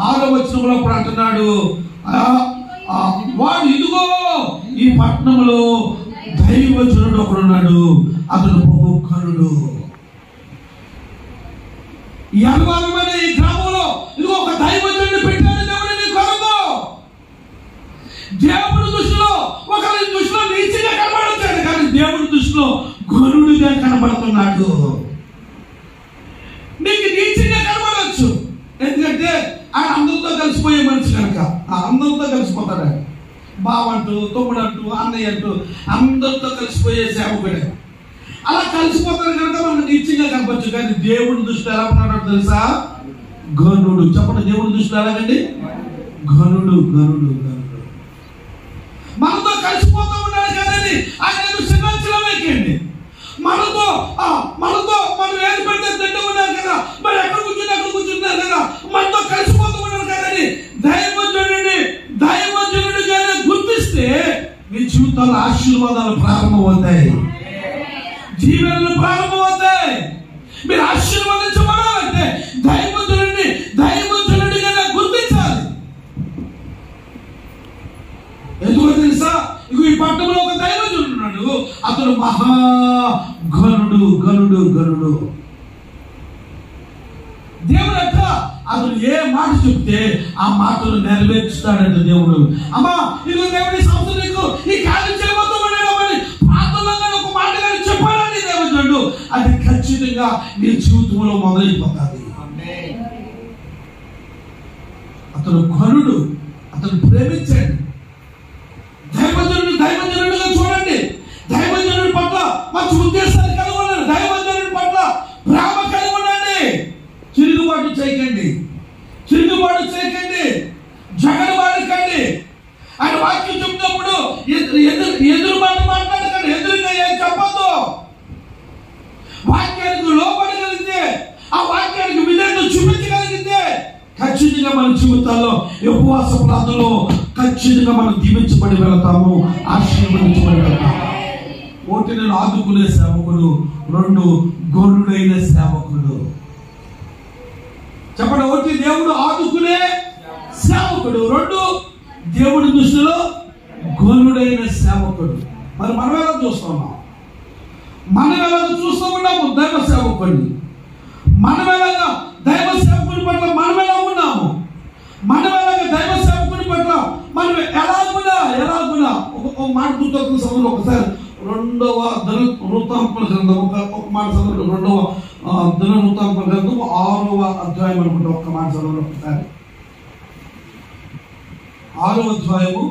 6వ వచనంలో అంటున్నాడు, వాడు ఇదిగో ఈ పట్టణంలో దైవజనుడు ఒకడున్నాడు, అతను బహుకరుడు. ఈ అనుభవమైన ఈ గ్రామంలో ఇదిగో ఒక దైవజనుడిని పెట్టాడు దేవుడు నీ కొరకు. దేవుడి దృష్టిలో ఒకరి దృష్టిలో నీచిగా కనబడుతాడు, కానీ దేవుడి దృష్టిలో గురుడుగా కనబడుతున్నాడు. నీకు నీచిగా కనబడవచ్చు, ఎందుకంటే ఆయన అందరితో కలిసిపోయే మనిషి కనుక. అందరితో కలిసిపోతాడు. బావంటూ, తమ్ముడంటూ, అన్నయ్య అంటూ అందరితో కలిసిపోయే సేవకుడే. అలా కలిసిపోతాడు కనుక మనం నీచిగా కనపచ్చు. కానీ దేవుడి దృష్టిలో ఎలా ఉన్నాడో తెలుసా? గనుడు. చెప్పండి, దేవుడి దృష్టిలో ఎలాగండి? గనుడు. మనతో కలిసిపోతూ ఉన్నాడు కదండి, ఆయన సింహాచలమేకండి. మనతో మనం ఏది పెడితే తింటూ ఉన్నారు కదా, మరి ఎక్కడ కూర్చున్నారు కదా, మనతో కలిసిపోతూ ఉన్నారు కదండి. దైవజనుడిగానే గుర్తిస్తే మీ జీవితాల్లో ఆశీర్వాదాలు ప్రారంభమవుతాయి, దీవెనలు ప్రారంభమవుతాయి. మీరు ఆశీర్వదించబడాలి. గనుడు గనుడు గనుడు. దేవుడు అంట అతను ఏ మాట చెప్తే ఆ మాటలు నెరవేర్చుతాడంట దేవుడు. అమ్మా ఇదిగో దేవుడి సంస్థ నీకు ఈ కార్యం చేయబోతూ ఉండేవాడి ప్రార్థనగా ఒక మాట కానీ చెప్పాలని దేవుడు, అది ఖచ్చితంగా నీ జీవితంలో మొదలైపోతుంది. అతను ఘనుడు, అతను ప్రేమించండి. దైవజనుడిగా చూడండి. దైవజనుడి పట్ల మంచి ఉద్దేశాలు కలిగి ఉండండి. దైవజనుడి పట్ల ప్రేమ కలిగి ఉండండి. తిరుగుబాటు చేయకండి, జగడబాడకండి. ఆయన వాక్యం చెప్తున్నప్పుడు ఎదురు మాట మాట్లాడకండి, ఎదురుగా ఏం చెప్పద్దు. వాక్యానికి లోపడగలిగితే, ఆ వాక్యానికి విధేయత చూపించగలిగితే ఖచ్చితంగా మన జీవితాల్లో ఉపవాస ప్రార్థనలో ఖచ్చితంగా మనం దీవించబడి వెళతాము, ఆశీర్వదించబడి వెళతాము. ఒకటి నేను ఆదుకునే సేవకుడు, రెండు గొర్రుడైన సేవకుడు. చెప్పండి. ఒకటి దేవుడు ఆదుకునే సేవకుడు, రెండు దేవుడి దృష్టిలో గొర్రుడైన సేవకుడు. మరి మనం ఎలా చూస్తున్నాం? మనం ఎలాగ చూస్తూ ఉన్నాము దైవ సేవకుడిని? మనం ఎలాగా దైవ సేవకుడి పట్ల మనం ఎలా ఉన్నాము? మనం ఎలాగ దైవ సేవకుడి పట్ల మనం ఎలాగున్నా ఒక మాట గుర్తొస్తున్న సమయంలో ఒకసారి 2వ దినవృత్తాంతముల గ్రంథం ఒక మాట చదవండి. 2వ దినవృత్తాంతముల గ్రంథం 6వ అధ్యాయం అనుకుంటే ఒక్క మాట చదవండి ఒకసారి. 6వ అధ్యాయము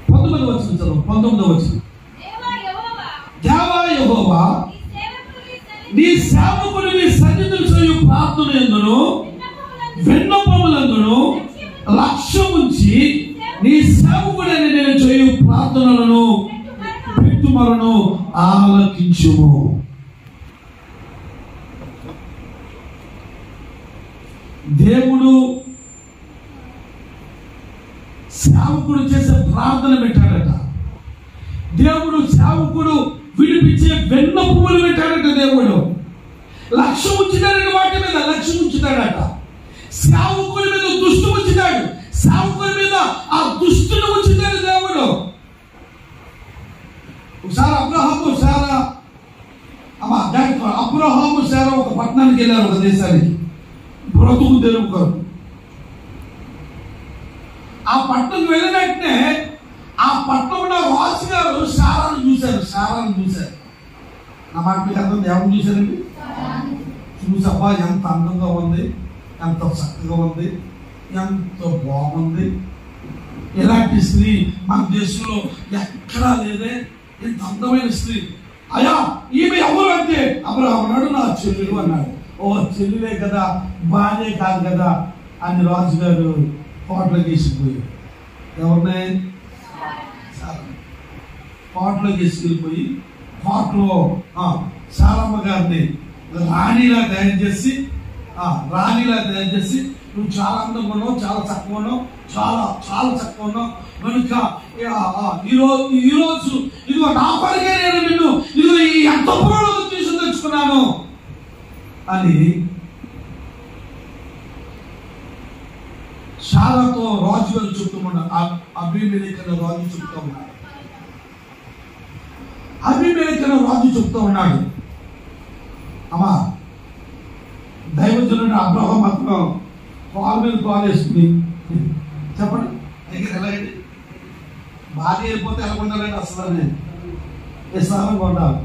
19వ వచనం చదవండి. 19వ వచనం. దేవా యెహోవా నీ సేవకుడు నీ సన్నిధిలో చేయు ప్రార్థన యందును విన్నపములందును లక్ష్యముంచి నీ సేవకుడని నేను చేయు ప్రార్థనలను పెట్టుమలను ఆలకించుము. దేవుడు సేవకుడు చేసే ప్రార్థన పెట్టాడట. దేవుడు సేవకుడు విడిపించే విన్నపములు పెట్టాడట. దేవుడు లక్ష్యం ఉంచుతాడట, వాటి మీద లక్ష్యం ఉంచుతాడట. సేవకుడి మీద దృష్టి ఉంచుతాడు, సేవకుడి మీద ఆ దృష్టిని ఉంచుతాడు దేవుడు. ఒకసారి అబ్రహాము శారా ఒక పట్టణానికి వెళ్ళారు, ఒక దేశానికి, బ్రతుకు తెరువు కొరకు. ఆ పట్టణం వెళ్ళిన వెంటనే ఆ పట్టణంలో రాజు గారు శారాను చూశారు. నా మాట మీకు అర్థం, ఎవరు చూశారండి? చూసబ్బా ఎంత అందంగా ఉంది, ఎంత చక్కగా ఉంది, ఎంత బాగుంది. ఇలాంటి స్త్రీ మన దేశంలో ఎక్కడా లేదే, ఎంత అందమైన స్త్రీ. అయ్యా ఈమె ఎవరు అంటే అబ్రహాము అన్నాడు, నా చెల్లెలు అన్నాడు. ఓ చెల్లెలే కదా, బానే కాదు కదా అని రాజుగారు కోటలోకి తీసుకుపోయారు. ఎవరినే? కోటలోకి తీసుకెళ్ళిపోయి కోటలో శారమ్మ గారిని రాణిలా తయారు చేసి నువ్వు చాలా అందంగా ఉన్నావు, చాలా చక్కగా ఉన్నావు, చాలా చక్కగా ఉన్నావు కనుక ఈరోజు ఇదిగో నా పనికే నేను నిన్ను ఇదిగో ఈ అంతఃపురంలోకి తీసుకొచ్చుకున్నాను అని శారాతో రాజు గారు చెప్తూ ఉన్నాడు. అబీమెలెకు రాజు చెప్తూ ఉన్నాడు. అమ్మా దైవజనుడు అబ్రహాం మాత్రం కాలు మీద కాలు వేసుకుని చెప్పండి ఎలాగండి భార్య అయిపోతే ఎలా ఉండాలండి? అసలు నేను విశాలంగా ఉండాలి.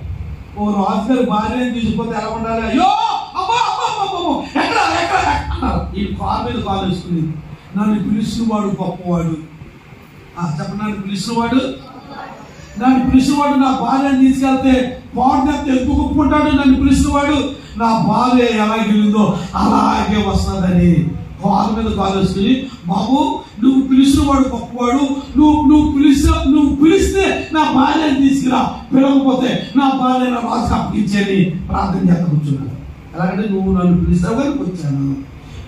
ఓ రాజుగారి భార్యని తీసుకుపోతే ఎలా ఉండాలి? అయ్యో ఎక్కడ అన్నారు. ఈ కాలు మీద కాలు వేసుకుని నన్ను పిలిచిన వాడు గొప్పవాడు. చెప్పండి, నన్ను పిలిచిన వాడు నా భార్యను తీసుకెళ్తే వాడిని ఎక్కువ ఒప్పుకుంటాడు. నన్ను పిలిచిన వాడు నా భార్య ఎలాగెళ్ళిందో అలాగే వస్తుందని కాలు మీద కాలు వేసుకుని, బాబు నువ్వు పిలిచిన వాడు గొప్పవాడు, నువ్వు పిలిస్తే నా భార్యను తీసుకురా, పిలవకపోతే నా భార్య నా రాజుకి అప్పగించేది ప్రార్థన చేస్తా కూర్చున్నాను. ఎలాగంటే నువ్వు నన్ను పిలిస్తావు కానీ వచ్చాను.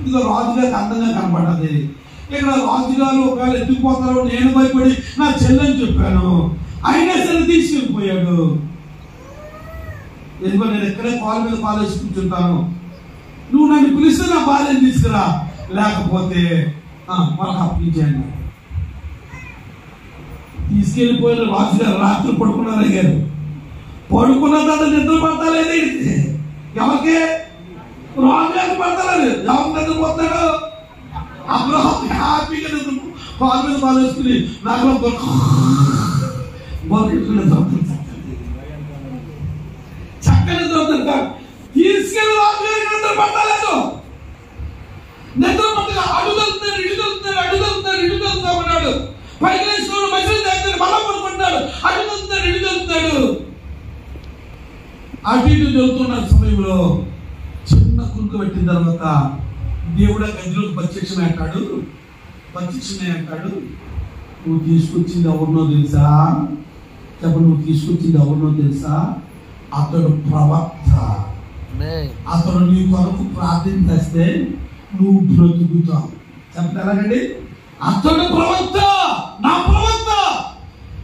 ఇదిగో రాజుగారికి అందంగా కనపడ్డది. ఇక్కడ రాజుగారు ఒకవేళ ఎత్తుకుపోతారో నేను భయపడి నా చెల్లెని చెప్పాను, అయినా సరే తీసుకెళ్ళిపోయాడు. ఎందుకో నేను ఎక్కడే కాలు మీద కాలు వేసి కూర్చుంటాను, నువ్వు నన్ను పిలిస్తే నా భార్యను తీసుకురా, లేకపోతే వాళ్ళకి అప్పించాను. తీసుకెళ్ళిపోయిన రాజుగారు రాత్రి పడుకున్నారు. అయ్యారు పడుకున్న తర్వాత నిద్ర పడతలేదు. ఎవరికి? రాజుగారికి పడతలేదు. ఎవరు నిద్రపోతాడు? అబ్రహాం హ్యాపీగా నిద్ర కాలు మీద కాలు వేసుకుని నాకు చక్కని నిద్ర తీసుకెళ్ళి రాజుగారికి నిద్ర పడతలేదు. నిద్ర పట్టగా అడుగుతున్నాడు, ఇడుగుతున్నాడు, అడుగుతున్నాడు, ఇడుగుతున్నాడు. పైకి వేసుకున్నాడు, మధ్యలో దగ్గర బలం పడుకుంటాడు, అడుగుతున్నాడు, ఇడుగుతున్నాడు. అటు ఇటు జరుగుతున్న సమయంలో చిన్న కురుకు పెట్టిన తర్వాత దేవుడు ఆ గదిలోకి ప్రత్యక్షమే అంటాడు. నువ్వు తీసుకొచ్చింది ఎవరినో తెలుసా? చెప్పండి, నువ్వు తీసుకొచ్చింది ఎవరినో తెలుసా? అతడు ప్రవక్త. అతడు నీ కొరకు ప్రార్థన చేస్తే నువ్వు బ్రతుకుతావు. చెప్పండి, ఎలాగండి? అతడు ప్రవక్త, నా ప్రవక్త.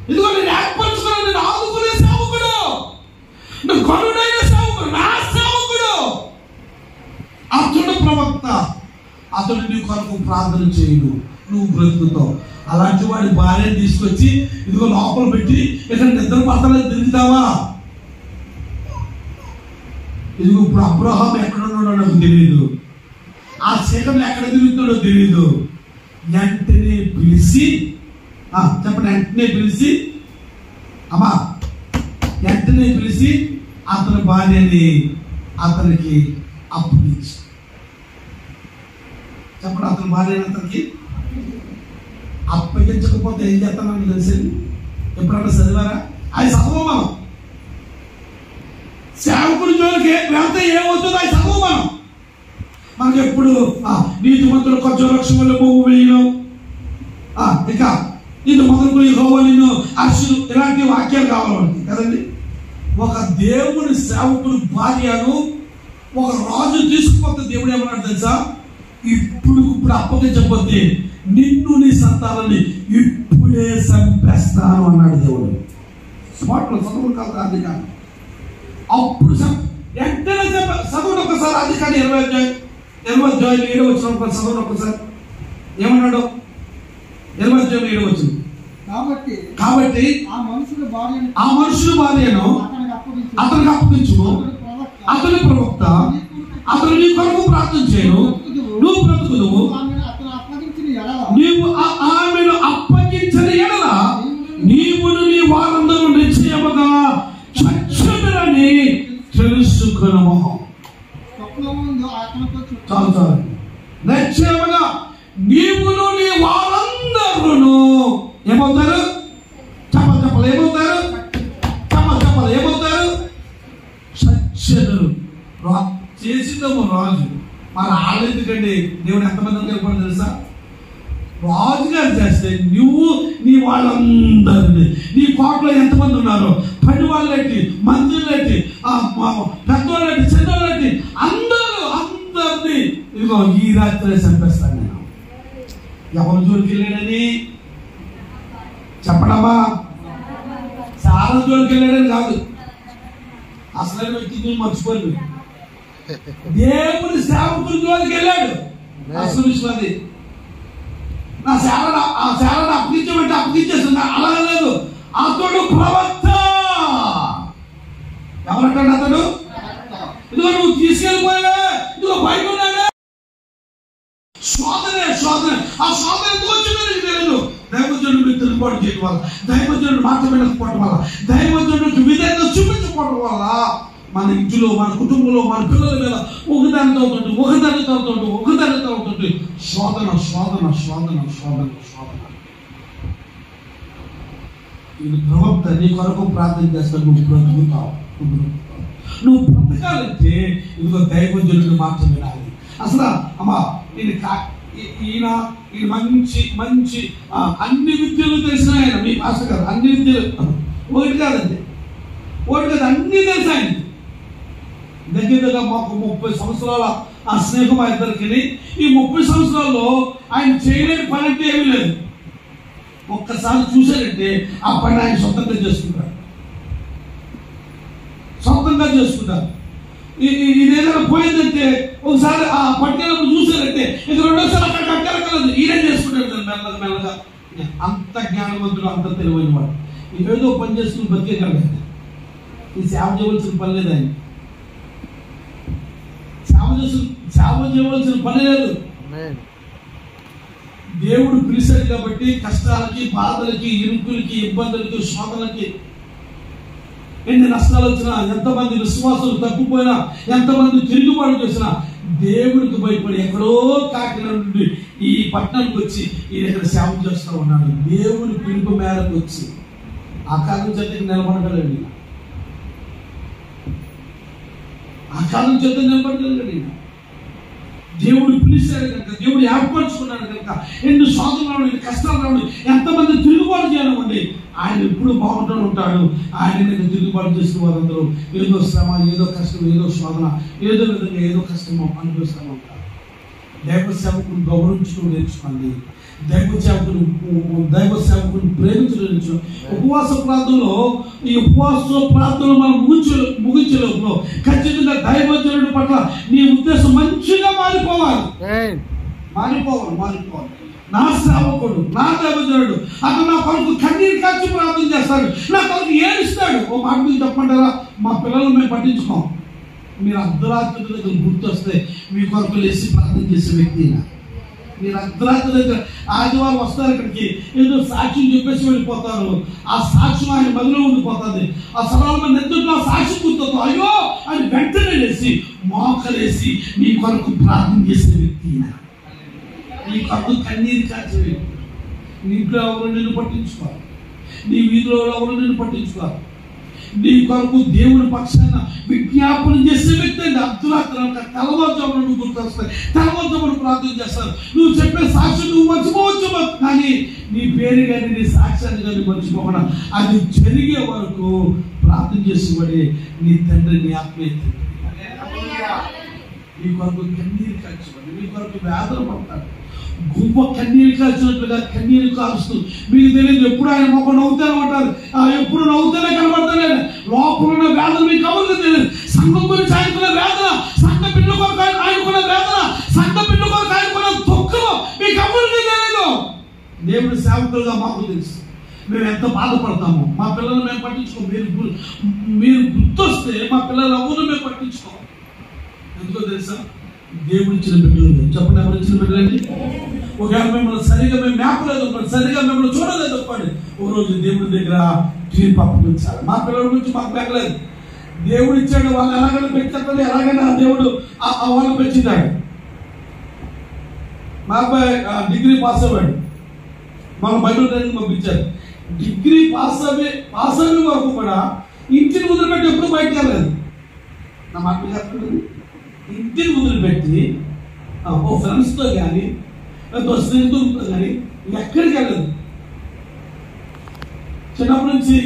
ఇదిగో నేను ఏర్పరచుకున్నాను, నేను ఆదుకునే సేవకుడు, నువ్వు కరుడైన సేవకుడు, నా సేవకుడు. అతడు ప్రవక్త. అతడు నీ కొరకు ప్రార్థన చేయడు, నువ్వు బ్రతుకుతావు. అలాంటి వాడి భార్య తీసుకొచ్చి ఇదిగో లోపల పెట్టి ఇక్కడ నిద్ర పడతలేదు తిరుగుతావా? ఇదిగో ఇప్పుడు అబ్రహాం ఎక్కడ ఉన్నాడో నాకు తెలియదు, ఆ శేఖర్లు ఎక్కడ తిరుగుతాడో తెలియదు. వెంటనే పిలిచి చెప్పండి, వెంటనే పిలిచి అమ్మా, వెంటనే పిలిచి అతని భార్యని అతనికి అప్పగించి. చెప్పండి, అతని భార్యని అతనికి అప్పగించకపోతే ఏం చేస్తామని తెలిసింది? ఎప్పుడన్నా చదివారా? అది చదువు మనం. సేవకుడి జోలికి వెళ్తే ఏమవుతుందో అది చదువు మనం. మనకి ఎప్పుడు నీతిమంతులు కొంచెం లక్ష్యంలో పువ్వు వేయను, ఇంకా ఇది మొదలుకొని హోవలిను అర్షులు, ఇలాంటి వాక్యాలు కావాలి కదండి. ఒక దేవుని సేవకుడు భార్యను ఒక రాజు తీసుకుపోతే దేవుడు ఏమన్నాడు తెలుసా? ఇప్పుడు అప్పగించకపోతే నిన్ను నీ సంతానాన్ని ఇప్పుడే చంపేస్తాను అన్నాడు దేవుడు. స్మార్ట్లో చదువు కాదు అధికారం. అప్పుడు వెంటనే చదువును ఒకసారి అధికారి 20 అధ్యాయం 7 వచ్చిన చదువును ఒకసారి ఏమన్నాడు? 20 అధ్యాయం 7 వచ్చింది. కాబట్టి ఆ మనుషుల భార్యను అతనికి అప్పగించును, అతని ప్రవక్త, అతను నీ కొరకు ప్రార్థన చేయను, నువ్వు బ్రతుకుదువు. నీవు ఆమెను అప్పగించని ఎడల నీవును నీ వారందరూ నిశ్చయముగా చచ్చుదురని తెలుసుకొనుము. చాలు చాలు. నిశ్చయముగా నీవును నీ వారందరూ ఏమవుతారు? చెప్పలు ఏమవుతారు? చెప్పలు ఏమవుతారు? సత్యదురు. చేసిందేమో రాజు. మరి ఆలోచించకండి, దేవుడు ఎంతమంది కలపడం తెలుసా? రాజుగారు చేస్తే నువ్వు నీ వాళ్ళందరినీ, నీ కోటలో ఎంతమంది ఉన్నారో, పని వాళ్ళేంటి, మంత్రులేంటి, పెద్దవాళ్ళేంటి, చిన్నవాళ్ళేంటి, అందరినీ ఇదిగో ఈ రాత్రి చంపేస్తాను నేను. ఎవరు జోలికి వెళ్ళాడని చెప్పడమా? చాలా జోలికి వెళ్ళాడని కాదు, అసలు వ్యక్తి మర్చిపోలేదు. దేవుని సేవకుడి జోలికి వెళ్ళాడు. అసలు విశ్వాది నా సేవను అప్పగించమంటే అప్పగించేస్తుంది. అలా లేదు, అతడు ప్రవక్త. ఎవరంటాడు అతడు? ఇదిగో నువ్వు తీసుకెళ్ళిపోయావే, ఇదిగో బయట ఉన్నాడే. శోధన. ఆ శోధన ఎందుకు వచ్చిందో నీకు తెలియదు. దైవజనుడు తిరుగుబాటు చేయడం వల్ల, దైవజనుడు మాట వినకపోవడం వల్ల, దైవజనుడికి విధంగా చూపించకపోవడం వల్ల మన ఇంటిలో, మన కుటుంబంలో, మన పిల్లల మీద ఒకదాని తగ్గుతుంటే శోధన. ఇది ప్రవక్త నీ కొరకు ప్రార్థన చేస్తాడు, నువ్వు బ్రతుకుతావు. నువ్వు బ్రతకాలంటే ఇదిగో దైవజనుడిని మాట వినాలి. అసలు అమ్మా ఈయన మంచి అన్ని విద్యలు తెలిసిన ఆయన, మీ మాస్టర్ గారు అన్ని విద్యలు ఒకటి కాదు, అన్ని తెలిసి ఆయన. దగ్గర మాకు 30 సంవత్సరాల ఆ స్నేహం ఆ ఇద్దరికి. ఈ 30 సంవత్సరాల్లో ఆయన చేయలేని పని అంటే ఏమీ లేదు. ఒక్కసారి చూశారంటే ఆ పని ఆయన సొంతంగా చేసుకుంటారు. ఇదేదైనా పోయిందంటే ఒకసారి ఆ పట్టుకెళ్ళప్పుడు చూసారంటే ఇది రెండోసారి అక్కడ కట్టెలకలేదు, ఈయన చేసుకుంటాడు కదా మెల్లగా మెల్లగా. అంత జ్ఞానవంతుడు, అంత తెలివైన వాడు. ఏదో పని చేసుకుని బతికే కాదు, ఈ సేవ చేయవలసిన పని లేదు. ఆయన సేవ చేయవలసిన పని లేదు. దేవుడు పిలిచాడు కాబట్టి కష్టాలకి, బాధలకి, ఇరుకులకి, ఇబ్బందులకి, శోధనలకి, ఎన్ని నష్టాలు వచ్చినా, ఎంతమంది విశ్వాసులు తప్పిపోయినా, ఎంతమంది తిరుగుబాటు చేసినా దేవుడికి భయపడి ఎక్కడో కాకినాడ నుండి ఈ పట్టణానికి వచ్చి ఈయన ఇక్కడ సేవ చేస్తూ ఉన్నాడు. దేవుడి పిలుపు మేరకు వచ్చి ఆ కాలం చేతికి నిలబడగలండి, ఆ కాలం చేత నిలబడగలండి. దేవుడు పిలిచాడు కనుక, దేవుడు ఏర్పరచుకున్నాడు కనుక, ఎన్ని శోధనలు రావడం, ఎన్ని కష్టాలు రావడం, ఎంతమంది తిరుగుబాటు చేయనివ్వండి, ఆయన ఎప్పుడు బాగుంటూ ఉంటాడు. ఆయన తిరుగుబాటు చేసిన వారందరూ ఏదో శ్రమ, ఏదో కష్టం, ఏదో శోధన, ఏదో విధంగా ఏదో కష్టమో అనుభవిస్తూ ఉంటారు. దైవ సేవకుని గౌరవించడం నేర్చుకోండి, దైవ సేవకుని ప్రేమించడం నేర్చుకోండి. ఉపవాస ప్రార్థనలో, ఈ ఉపవాస ప్రార్థనలు మనం ముగించే లోపల ఖచ్చితంగా దైవజనుడి పట్ల నీ ఉద్దేశం మంచిగా మారిపోవాలి. నా సేవకుడు, నా దైవజనుడు అతను నా కొరకు కన్నీరు కాచి ప్రార్థన చేస్తాడు, నా కొరకు ఏడుస్తాడు. ఓ మాట మీద చెప్పమంటారా, మా పిల్లలు మేము పట్టించుకోం. మీరు అర్ధరాత్రి దగ్గర గుర్తొస్తే మీ కొరకు లేచి ప్రార్థన చేసే వ్యక్తి. మీరు అర్ధరాత్రి దగ్గర ఆదివారం వస్తారు ఇక్కడికి, ఏదో సాక్ష్యం చెప్పేసి వెళ్ళిపోతారు. ఆ సాక్ష్యం ఆయన మదిలో ఉండిపోతుంది. ఆ సరళమైన నెత్తుట్లో ఆ సాక్ష్యం గుర్తొద్దు, అయ్యో ఆయన వెంటనే లేచి మోకలేసి మీ కొరకు ప్రార్థన చేసే వ్యక్తి. నీ కొరకు కన్నీరు కాచే వ్యక్తి. నీ ఇంట్లో ఎవరు నిన్ను పట్టించుకోవాలి, నీ వీధిలో ఎవరు నిన్ను పట్టించుకోవాలి. నీ కొరకు దేవుని పక్షాన విజ్ఞాపన చేసే వ్యక్తి అండి. అర్ధరాత్రి తెల్లవారుజామున నువ్వు గుర్తొస్తాయి, తెల్లవారుజామున ప్రార్థన చేస్తారు. నువ్వు చెప్పే సాక్ష్యం నువ్వు మర్చిపోవచ్చు, కానీ నీ పేరు కానీ నీ సాక్ష్యాన్ని కానీ మర్చిపోకుండా అది జరిగే వరకు ప్రార్థన చేసేవాడే నీ తండ్రి, నీ ఆత్మీయ తండ్రి. నీ కొరకు కన్నీరు కాల్చేవాడు, నీ కొరకు వేదన పడతాడు. గుంప కన్నీరు కాల్చినట్లుగా కన్నీరు కాలుస్తూ, మీకు తెలియదు ఎప్పుడు ఆయన మొక్క నవ్వుతానే ఉంటారు, ఎప్పుడు నవ్వుతానే కనబడతానే. లోపల ఉన్న వేదన మీకు ఎవరికి తెలియదు. సంఘం గురించి ఆయనకున్న వేదన, సంఘ బిడ్డ కొరకు ఆయనకున్న వేదన, సంఘ బిడ్డ కొరకు ఆయనకున్న దుఃఖం మీకు ఎవరికి తెలియదు. దేవుడి సేవకులుగా మాకు తెలుసు మేము ఎంత బాధపడతామో. మా పిల్లలు మేము పట్టించుకోం. మీరు గుర్తొస్తే మా పిల్లలు ఎవరు మేము పట్టించుకోం. ఎందుకో తెలుసా, దేవుడు ఇచ్చిన బిడ్డలు. చెప్పండి, ఎవరు ఇచ్చిన బిడ్డలండి? ఒకవేళ మిమ్మల్ని సరిగా మేము మేపలేదు, సరిగా మిమ్మల్ని చూడలేదు ఒప్పండి, ఒక రోజు దేవుడి దగ్గర తీర్పు అప్పగించాలి. మా పిల్లల గురించి మాకు పెరగలేదు. దేవుడు ఇచ్చాడు, వాళ్ళు ఎలాగైనా పెంచాడు, ఎలాగైనా దేవుడు వాళ్ళు పెంచుతాడు. మా అబ్బాయి డిగ్రీ పాస్ అవ్వాడు, మనం బైబిల్ ట్రైనింగ్ పంపించారు. డిగ్రీ పాస్ అవ్వే వరకు కూడా ఇంటిని వదిలిపెట్టి ఎప్పుడు బయటకు వెళ్ళలేదు. నా మాట చెప్పండి, ఇంటిని వదిలిపెట్టి ఓ ఫ్రెండ్స్తో కానీ స్నేహితులతో కానీ ఎక్కడికి వెళ్ళదు. చిన్నప్పటి నుంచి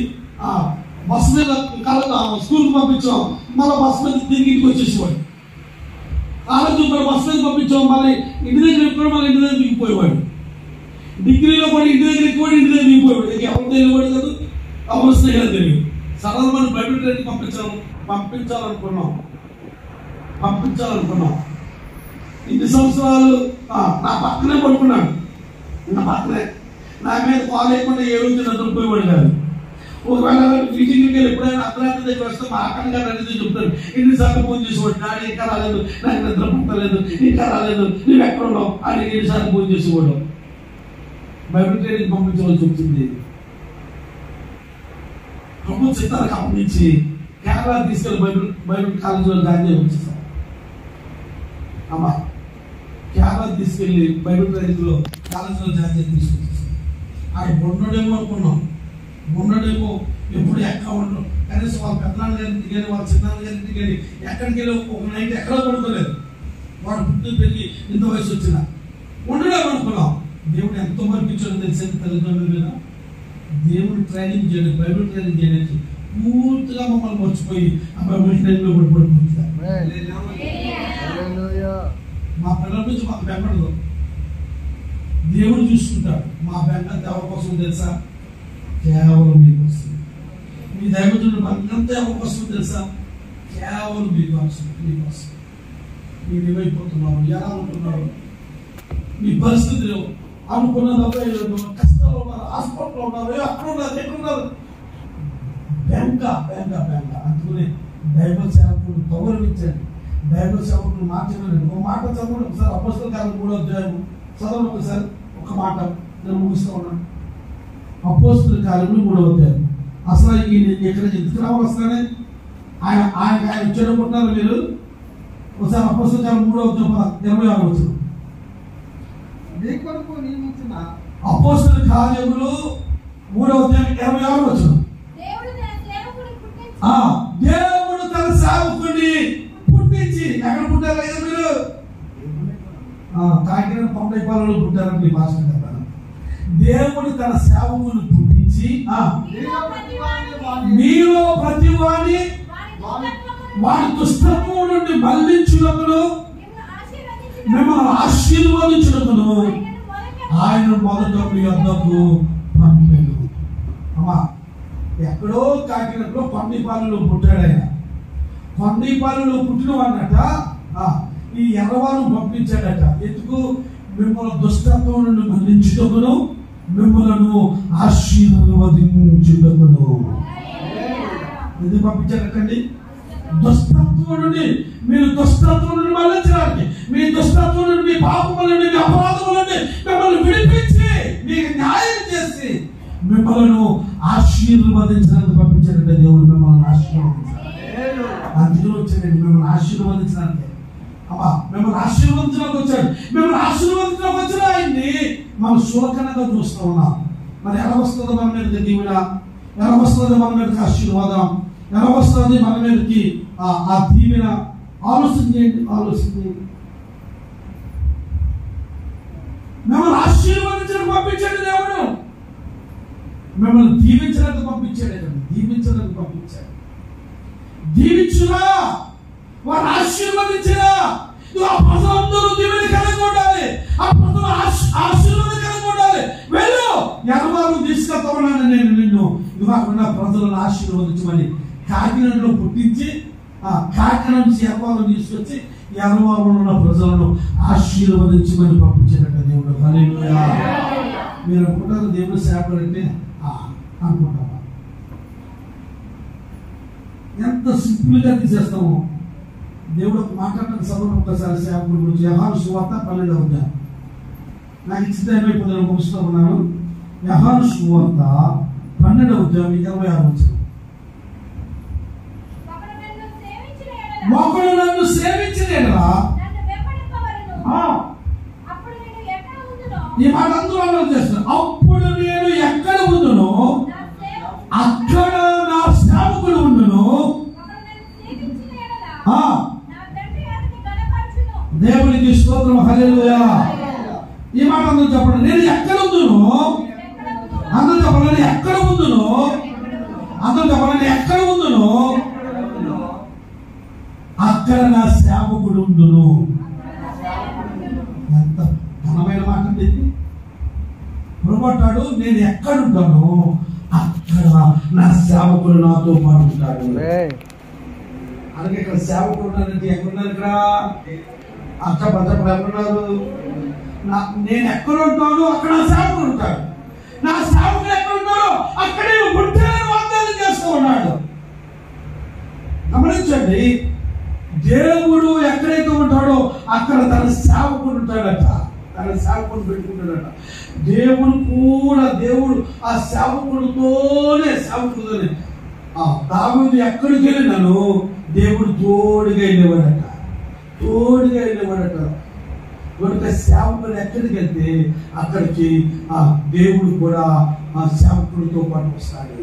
బస్సు మీద స్కూల్కి పంపించాం, మళ్ళీ బస్సు మీద తిరిగి ఇంటికి వచ్చేసేవాడు. కాలేజీ బస్సు మీద పంపించాం, మళ్ళీ ఇంటి దగ్గర ఎప్పుడు మళ్ళీ ఇంటి దగ్గర దిగిపోయేవాడు. డిగ్రీలో కూడా ఇంటి దగ్గర ఎక్కువ ఇంటి దగ్గర దిగిపోయేవాడు. ఎవరు తెలియవాడు కాదు, ఎవరు స్నేహితులు తెలియదు. సడన్ మనం బైబిల్ ట్రైనింగ్ పంపించాలనుకున్నాం. ఇన్ని సంవత్సరాలు నా పక్కనే పడుకున్నాడు, నా మీద కాల్ లేకుండా ఏ రోజు నిద్రపోయేవాడు కాదు. ఒకవేళ మీటింగ్కి వెళ్ళి ఎప్పుడైనా అర్ధరాత్రి దగ్గర వస్తే మా అక్కడ గారు అనేది చెప్తారు. ఎన్నిసార్లు ఫోన్ చేసేవాడు, డాడీ ఇంకా రాలేదు, నాకు నిద్ర పుట్టలేదు, ఇంకా రాలేదు, నువ్వు ఎక్కడ ఉన్నావు అని ఎన్నిసార్లు ఫోన్ చేసేవాడు. బైబిల్ ట్రైనింగ్ పంపించవలసి వచ్చింది. ప్రభు చిత్తాలకు అప్పగించి కేరళ తీసుకెళ్ళి బైబిల్ కాలేజీలో జాయిన్ చేసి వచ్చేసాం. అమ్మా కేరళ తీసుకెళ్ళి బైబిల్ ట్రైనింగ్లో కాలేజీలో జాయిన్ చేసి తీసుకొచ్చేసాం. ఆయన మొన్నడేమో అనుకున్నాం, మొన్నడేమో ఎప్పుడు ఎక్కడ ఉండడం, కనీసం వాళ్ళ పెద్దనాన్న గారింటికి కానీ వాళ్ళ చిన్నాన్న గారింటికి కానీ ఎక్కడికి వెళ్ళి ఒక నైట్ ఎక్కడో పడుకోలేదు. వాడు పుట్టి పెరిగి ఇంత వయసు వచ్చిన ఉండడేమనుకున్నాం. దేవుడు ఎంతో మరిపించాడు తెలిసిన తల్లిదండ్రుల మీద. దేవుడు ట్రైనింగ్ చేయడం, బైబిల్ ట్రైనింగ్ చేయడానికి పూర్తిగా మమ్మల్ని మర్చిపోయి ఆ బైబిల్ ట్రైనింగ్లో పడిపోతుంది. మా పిల్లల నుంచి మాకు బెంగడదు, దేవుడు చూసుకుంటాడు. మా బెంగ ఎవరి కోసం తెలుసా? కేవలం మీకోసం. మీ దైవజనుడు అంతా ఎవరి కోసం తెలుసా? కేవలం మీకోసం. మీరు ఏమైపోతున్నారు, ఎలా ఉంటున్నారు, మీ పరిస్థితులు అనుకున్నది కష్టాలు ఉన్నారు, హాస్పిటల్లో ఉన్నారు, అక్కడ ఉన్నారు, ఎక్కడున్నారు, బెంగ. అందుకనే బైబిల్ సేవకులు గౌరవించండి, బైబిల్ సేవకులు మార్చండి. ఒక మాట చదవండి ఒకసారి. అపోస్తలుల కార్యం 3వ అధ్యాయం చదవండి ఒకసారి, ఒక మాట. నేను ముగిస్తూ ఉన్నాను. అపోస్తలుల కార్యం 3వ అధ్యాయం. అసలు ఎక్కడ ఎందుకు రావాలి వస్తానే ఆయన వచ్చేటనుకుంటున్నారు మీరు. ఒకసారి అపోస్తలుల కార్యం 3వ అధ్యాయం 26వ వచనం. అపోస్తలుల కార్యములు 3వ అధ్యాయం 26వ వచనం. దేవుడు తన సేవకుడిని పుట్టించి, ఎక్కడ పుట్టారు కదా మీరు? కాకినాడ కొండైపాలలో పుట్టారండి మాస్టర్ గారు. దేవుడు తన సేవకుని పుట్టించి మీలో ప్రతి వాడి దుష్టత్వం నుండి మళ్లించుటకును మిమ్మల్ని ఆశీర్వదించుటకును ఆయన మొదట మీ వద్దకు పంపాడు. అమ్మా, ఎక్కడో కాకినాడలో కొండపాలెంలో పుట్టాడు ఆయన. కొండపాలెంలో పుట్టిన వాడినట ఈ ఎర్రవారు పంపించాడట. ఎందుకు? మిమ్మల్ని దుష్టత్వం నుండి మళ్లించుటకును మిమ్మలను ఆశీర్వదించుటకును. ఎందుకు పంపించాడటండి? దుష్టత్వం నుండి, మీరు దుష్టత్వం నుండి మళ్లించడానికి, మీ దుష్టత్వం నుండి, మీ పాపముల నుండి, మీ అపరాధముల నుండి మిమ్మల్ని విడిపించి మీకు న్యాయం చేసి మిమ్మల్ని ఆశీర్వదించడానికి పంపించాడంటే దేవుడు మిమ్మల్ని ఆశీర్వదించాలి. అందులో వచ్చాడండి మిమ్మల్ని ఆశీర్వదించడానికి. అమ్మా, మిమ్మల్ని ఆశీర్వదించడానికి వచ్చాడు. మిమ్మల్ని ఆశీర్వదించడానికి వచ్చిన ఆయన్ని మనం సులకనగా చూస్తూ ఉన్నాం. మరి ఎలా వస్తుందో మన మీదకి దీవెన, ఎలా వస్తుందో మన మీదకి ఆశీర్వాదం, ఎలా వస్తుంది మన మీదకి ఆ దీవెన? ఆలోచన చేయండి. మిమ్మల్ని ఆశీర్వదించడానికి పంపించాడు దేవుడు. మిమ్మల్ని దీవించడానికి పంపించాడు. దీవించురా, వారు ఆశీర్వదించరా. ఆ ప్రజలందరూ దీవెన కలిగి ఉండాలి, ఆ ప్రజలు ఆశీర్వాదం కలిగి ఉండాలి. వెళ్ళు, ఎర్రవారు తీసుకెళ్తామన్నాను నేను నిన్ను. ఇవ్వకుండా ప్రజలను ఆశీర్వదించమని కాకినాడలో పుట్టించి కాకినాడ నుంచి ఎర్రవారు తీసుకొచ్చి ఎర్రవారు ఉన్న ప్రజలను ఆశీర్వదించమని పంపించాడట దేవుడు. హల్లెలూయా. మీరు అనుకుంటారు దేవుడు సేవకుడు అంటే అనుకుంటామా? ఎంత సింపుల్ గా తీసేస్తాము. దేవుడు మాట్లాడిన సభను ఒక్కసారి సేవకుడి గురించి. యోహాను సువార్త 12వ అధ్యాయం. నాకు ఇచ్చిన టైం అయిపోతుంది, ముగిస్తూ ఉన్నాను. యోహాను సువార్త 12వ అధ్యాయం 26వ వచనం. ఒకడు నన్ను సేవించిన ఈ మాట అందరూ అమలు చేస్తున్నారు. అప్పుడు నేను ఎక్కడ ఉండునో అక్కడ నా సేవకుడు ఉండును. దేవునికి స్తోత్రం. హల్లెలూయా. ఈ మాట అందరూ చెప్పండి. నేను ఎక్కడ ఉండునో, అందరూ చెప్పండి. ఎక్కడ ఉండునో, అందరూ చెప్పండి. ఎక్కడ ఉండునో అక్కడ నా సేవకుడు ఉండును. ఎంత ఘనమైన మాట అండి. పొరపాటాడు, నేను ఎక్కడుంటాను అక్కడ నా సేవకుడు నాతో పాటు ఉంటాడు. అలాగే ఇక్కడ సేవకుడు ఉన్నారంటే ఎక్కడున్నారు? ఇక్కడ అక్షపత్రప్పుడు ఎక్కడున్నారు? నేను ఎక్కడ ఉంటాను అక్కడ నా సేవకుడు ఉంటాడు. నా సేవకుడు ఎక్కడ ఉంటాడో అక్కడే ఉంటానని వాగ్దానం చేస్తూ ఉన్నాడు. గమనించండి, దేవుడు ఎక్కడైతే ఉంటాడో అక్కడ తన సేవకుడు ఉంటాడట. తన సేవకుడు పెట్టుకుంటాడట. దేవుడు కూడా, దేవుడు ఆ సేవకుడితోనే దావీదు ఎక్కడికి వెళ్ళినాను దేవుడు తోడుగా వెళ్ళేవాడట. కనుక సేవకుడు ఎక్కడికి వెళ్తే అక్కడికి ఆ దేవుడు కూడా ఆ సేవకుడితో పాటు వస్తాడు.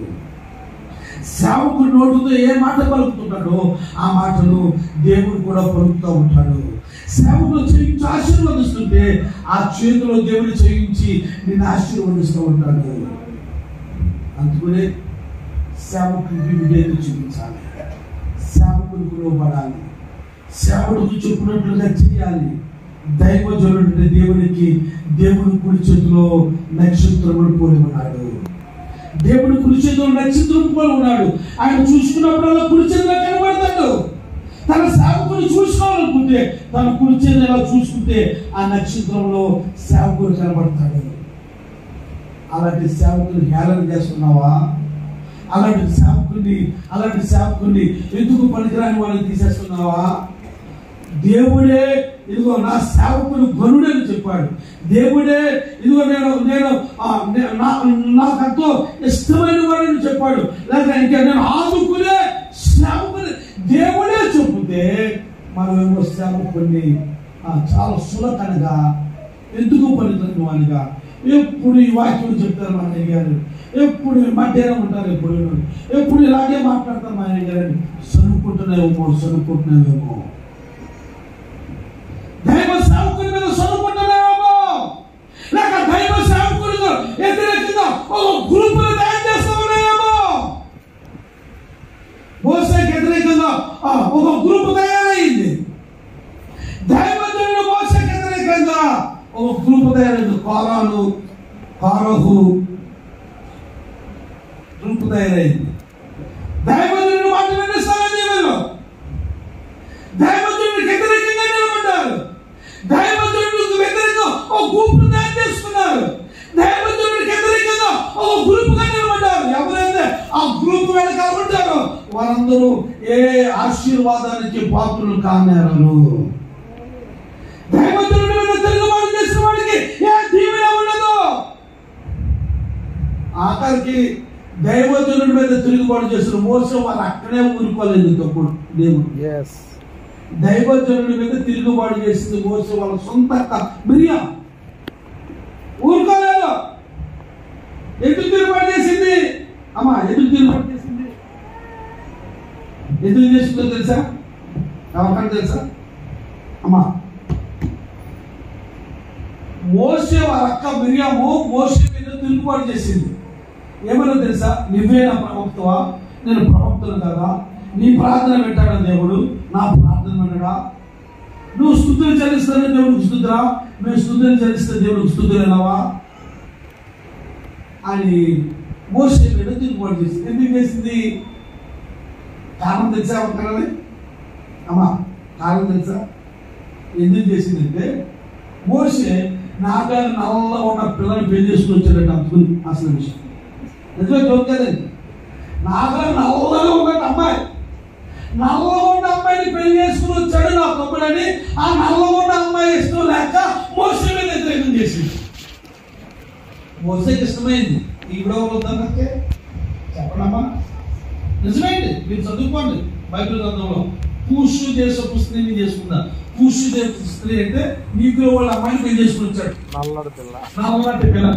సేవకుడు నోటుతో ఏ మాట పలుకుతున్నాడో ఆ మాటలు దేవుడు కూడా పలుకుతూ ఉంటాడు. సేవకులు చేయించి ఆశీర్వదిస్తుంటే ఆ చేతిలో దేవుడు చేయించి నిన్ను ఆశీర్వదిస్తూ ఉంటాడు. అందుకనే సేవకుడికి విధేయత చూపించాలి, సేవకుడికి లోబడాలి, సేవకుడికి చెప్పినట్లుగా చేయాలి. దైవజనుడు దేవుడి కుడి చేతిలో నక్షత్రములు పోలి ఉన్నాడు. దేవుడి కుడి చేతిలో నక్షత్రం పోలి ఉన్నాడు. ఆయన చూసుకున్నప్పుడల్లా కుడి చేతిలో కనబడతాడు. తన సేవకుని చూసుకోవాలనుకుంటే తన కుర్చీని ఎలా చూసుకుంటే ఆ నక్షత్రంలో సేవకుడు కనబడతాడు. అలాంటి సేవకుని హేళన చేస్తున్నావా? అలాంటి సేవకుని ఎందుకు పనికిరాని వాళ్ళని తీసేస్తున్నావా? దేవుడే ఇదిగో నా సేవకుడు గనుడని చెప్పాడు. దేవుడే ఇదిగో నేను నాకంతో ఇష్టమైన వాడని చెప్పాడు. లేక ఇంకా నేను ఆదుకునే సేవకుని దేవుడే చెబితే మనమేమో సేవకుని చాలా సులకనగా, ఎందుకు పనికిరాని వాడిగా ఎప్పుడు ఈ వాక్యం చెప్తారు మా అయ్య గారు, ఎప్పుడు మధ్యాహ్నం ఉంటారు, ఎప్పుడు ఇలాగే మాట్లాడతారు మా అయ్య గారు. సనుక్కుంటున్నావేమో దైవ సేవకుని మీద సనుక్కుంటున్నావేమో, లేక దైవ సేవకుడితో వ్యతిరేకంగా ఒక గ్రూపును తయారు చేస్తూ ఉన్నాయేమో. మోసేకి వ్యతిరేకంగా ఒక గ్రూపు తయారైంది. దైవజనుడు మోసేకి వ్యతిరేకంగా ఒక గ్రూపు తయారైంది. కారహు గ్రూపు తయారైంది. దైవజనుడు మాట వినిస్తారా? దేవుడు దైవజనుడికి వ్యతిరేకంగా నిలబడ్డారు. దైవజనుడికి వ్యతిరేకంగా ఒక గ్రూపు తయారు చేసుకున్నారు. దైవజనుడికి వ్యతిరేకంగా ఒక గ్రూపుగా నిలబడ్డారు. ఎవరైతే ఆ గ్రూప్ వెనకాల ఉంటారో వారందరూ ఏ ఆశీర్వాదానికి పాత్రలు కానేరరు. దైవజనుడి మీద తిరుగుబాటు చేసిన వాడికి ఏ దీవెన ఉండదు. ఆఖరికి దైవజనుడి మీద తిరుగుబాటు చేసిన మోసే వాళ్ళు అక్కడే ఊరుకోలేదు. తప్పుడు దేవుడు దైవజనుడి మీద తిరుగుబాటు చేసింది మోసే వాళ్ళ సొంత మిరియాం ఊరుకోలేదు. ఎందుకు తిరుగుబాటు చేసింది అమ్మా? ఎందుకు తిరుగుబాటు చేసింది? ఎందుకు చేసిందో తెలుసా? ఎవరికైనా తెలుసా అమ్మా? మోసే వాళ్ళ అక్క మిరియాము మోసే మీద తిరుగుబాటు చేసింది. ఏమన్నా తెలుసా? నువ్వే నా ప్రవక్తవా? నేను ప్రవక్తను కదా? నీ ప్రార్థన పెట్టాడా దేవుడు? నా ప్రార్థన వినడా? నువ్వు స్తుతులు చెల్లిస్తానే దేవుడికి స్తుతురా? నువ్వు స్తుతులు చెల్లిస్తే దేవుడికి స్తుతులు ఎలావా అని మోసే మీద తిరుగుబాటు చేసింది. ఎందుకు చేసింది? కారణం తెలుసా? ఎవరికన్నా అమ్మా కారణం తెలుసా ఎందుకు చేసిందంటే, మోసే నాగారు నల్లగా ఉన్న పిల్లల్ని పెళ్లి చేసుకుని వచ్చాడంటే అందుకుని అసలు విషయం నిజమే చూడలేదండి. నాగారు నల్లగా ఉన్న అమ్మాయి, నల్లగా ఉన్న అమ్మాయిని పెళ్లి చేసుకుని వచ్చాడు నా తమ్ముడని ఆ నల్లగా ఉన్న అమ్మాయి ఇష్టం లేక మోసే మీద వ్యతిరేకం చేసింది. మోసేకి ఇష్టమైంది. ఈవిడ వద్దకే చెప్పడమ్మా నిజమేంటి? మీరు చదువుకోండి బైబిల్ గ్రంథంలో. కూషు దేశపు స్త్రీని చేసుకున్నా. కూషు దేశపు స్త్రీ అంటే నీకు వాళ్ళ అమ్మాయిని పెళ్లి చేసుకుని వచ్చాడు. నల్లటి పిల్ల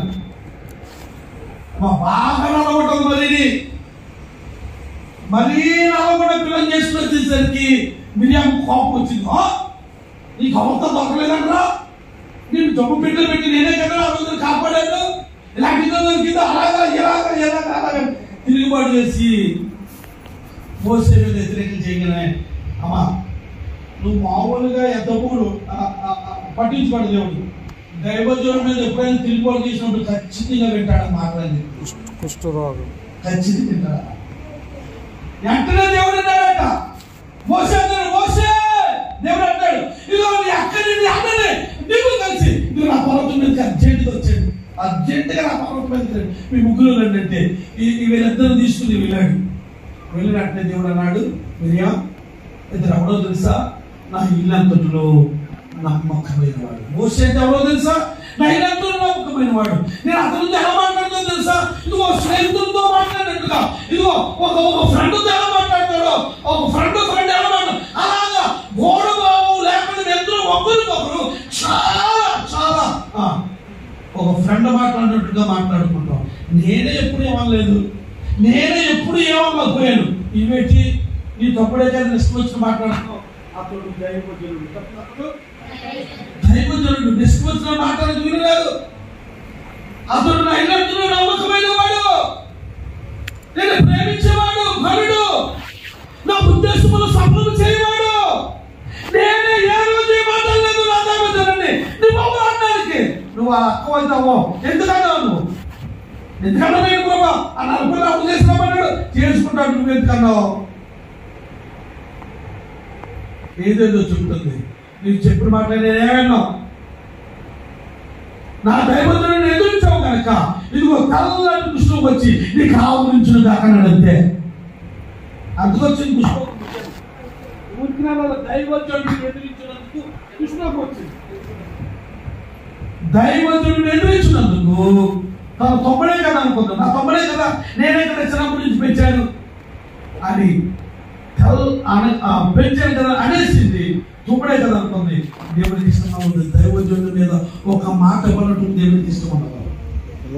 బాగా నల్లగొట్టదు. మరీ నల్లగొండ పిల్లలు చేసుకుని వచ్చేసరికి మిరియాం కోపం వచ్చింది. నీకు అవసరం దొరకలేదంటారా? నేను జబ్బు బిడ్డలు పెట్టి నేనే కదా ఆ రోజులు కాపాడాను. ఇలాంటి దొరికిందో అలాగా అలాగా తిరుగుబాటు చేసి మోసే మీద వ్యతిరేకం చేయగలనే. అమ్మా నువ్వు మామూలుగా ఎంతప్పుడు పట్టించుకోడు దేవుడు. దైవజనుడి మీద ఎప్పుడైనా తిరుగుబాటు చేసినప్పుడు ఖచ్చితంగా వింటాడు మాట్లాడింది. కుష్ఠరోగం ఖచ్చితంగా వింటాడు. వెంటనే దేవుడు అన్నాడట, మోసే దేవుడు అంటాడు, ఇదిగో నీ అక్కని నీ అన్నని నీకు కలిసి నువ్వు నా పర్వతం మీదకి అర్జెంటుగా వచ్చాడు. అర్జెంటుగా నా పర్వతం మీద మీ ముగ్గురు అంటే వీళ్ళిద్దరు తీసుకుని వెళ్ళినట్టే దేవుడు అన్నాడు, మిరియాం ఇద్దరు ఎవరో తెలుసా? నా ఇల్లంతటిలో నమ్మకమైన వాడు. మోసే అంటే ఎవరో తెలుసా? నా ఇల్లంతలో నమ్మకమైన వాడు. నేను అతనితో ఎలా మాట్లాడుతుందో తెలుసా? ఇదిగో స్నేహితులతో మాట్లాడినట్టుగా, ఇదిగో ఒక ఫ్రెండ్తో ఎలా మాట్లాడతాడో, ఒక ఫ్రెండ్ ఎలా మాట్లాడు అలాగా గోడ బాబు లేకపోతే ఇద్దరు ఒకరికొకరు చాలా ఒక ఫ్రెండ్ మాట్లాడినట్టుగా మాట్లాడుకుంటాం. నేనే ఎప్పుడు ఏమనలేదు, నేనే ఎప్పుడు ఏమనలేకపోయాను. ఇవేంటి నీ తప్పుడే కదా ఇష్టం వచ్చి మాట్లాడుతున్నావు. అతడు దైవజనుడు తప్పినప్పుడు దైవజనుడు ఇష్టం వచ్చిన మాట్లాడదు వినలేదు. అతడు నా ఇల్లంతలో నమ్మకమైన వాడు, నేను ప్రేమించేవాడు, భరుడు, నా ఉద్దేశములు సఫలం చేయవాడు. నేనే ఏ రోజు మాట్లాడలేదు నా దైవజనుడిని. నువ్వు అనడానికి నువ్వు ఆ అక్క అవుతావో ఎందుకన్నావు? నువ్వు ఎందుకన్నా నేను బాబా ఆ నలుగురు అప్పు చేసుకోమన్నాడు చేసుకుంటాడు. నువ్వు ఎందుకన్నావు? ఏదేదో చెప్తుంది. నీకు చెప్పిన మాట నేనేమన్నా నా దైవజనుడిని ఎదురించావు కనుక ఇదిగో తెల్లటి పుష్పం వచ్చి నీకు ఆవరించిన దాకన్నాడంతే. అందుకొచ్చింది పుష్పం. దైవజనుడిని ఎదిరించినందుకు పుష్పం వచ్చింది. దైవజనుడిని ఎదిరించినందుకు తన తొమ్మడే కదా అనుకుంది. నా తొమ్మడే కదా, నేనే కదా చిన్నప్పటి నుంచి పెంచాను అని పెంచాను కదా అనేసింది. తొమ్మడే కదా అనుకుంది. దేవుడికి ఇష్టంగా ఉంది. దైవజనుడి మీద ఒక మాట ఇవ్వనట్టు దేవుడికి ఇష్టం ఉండదు.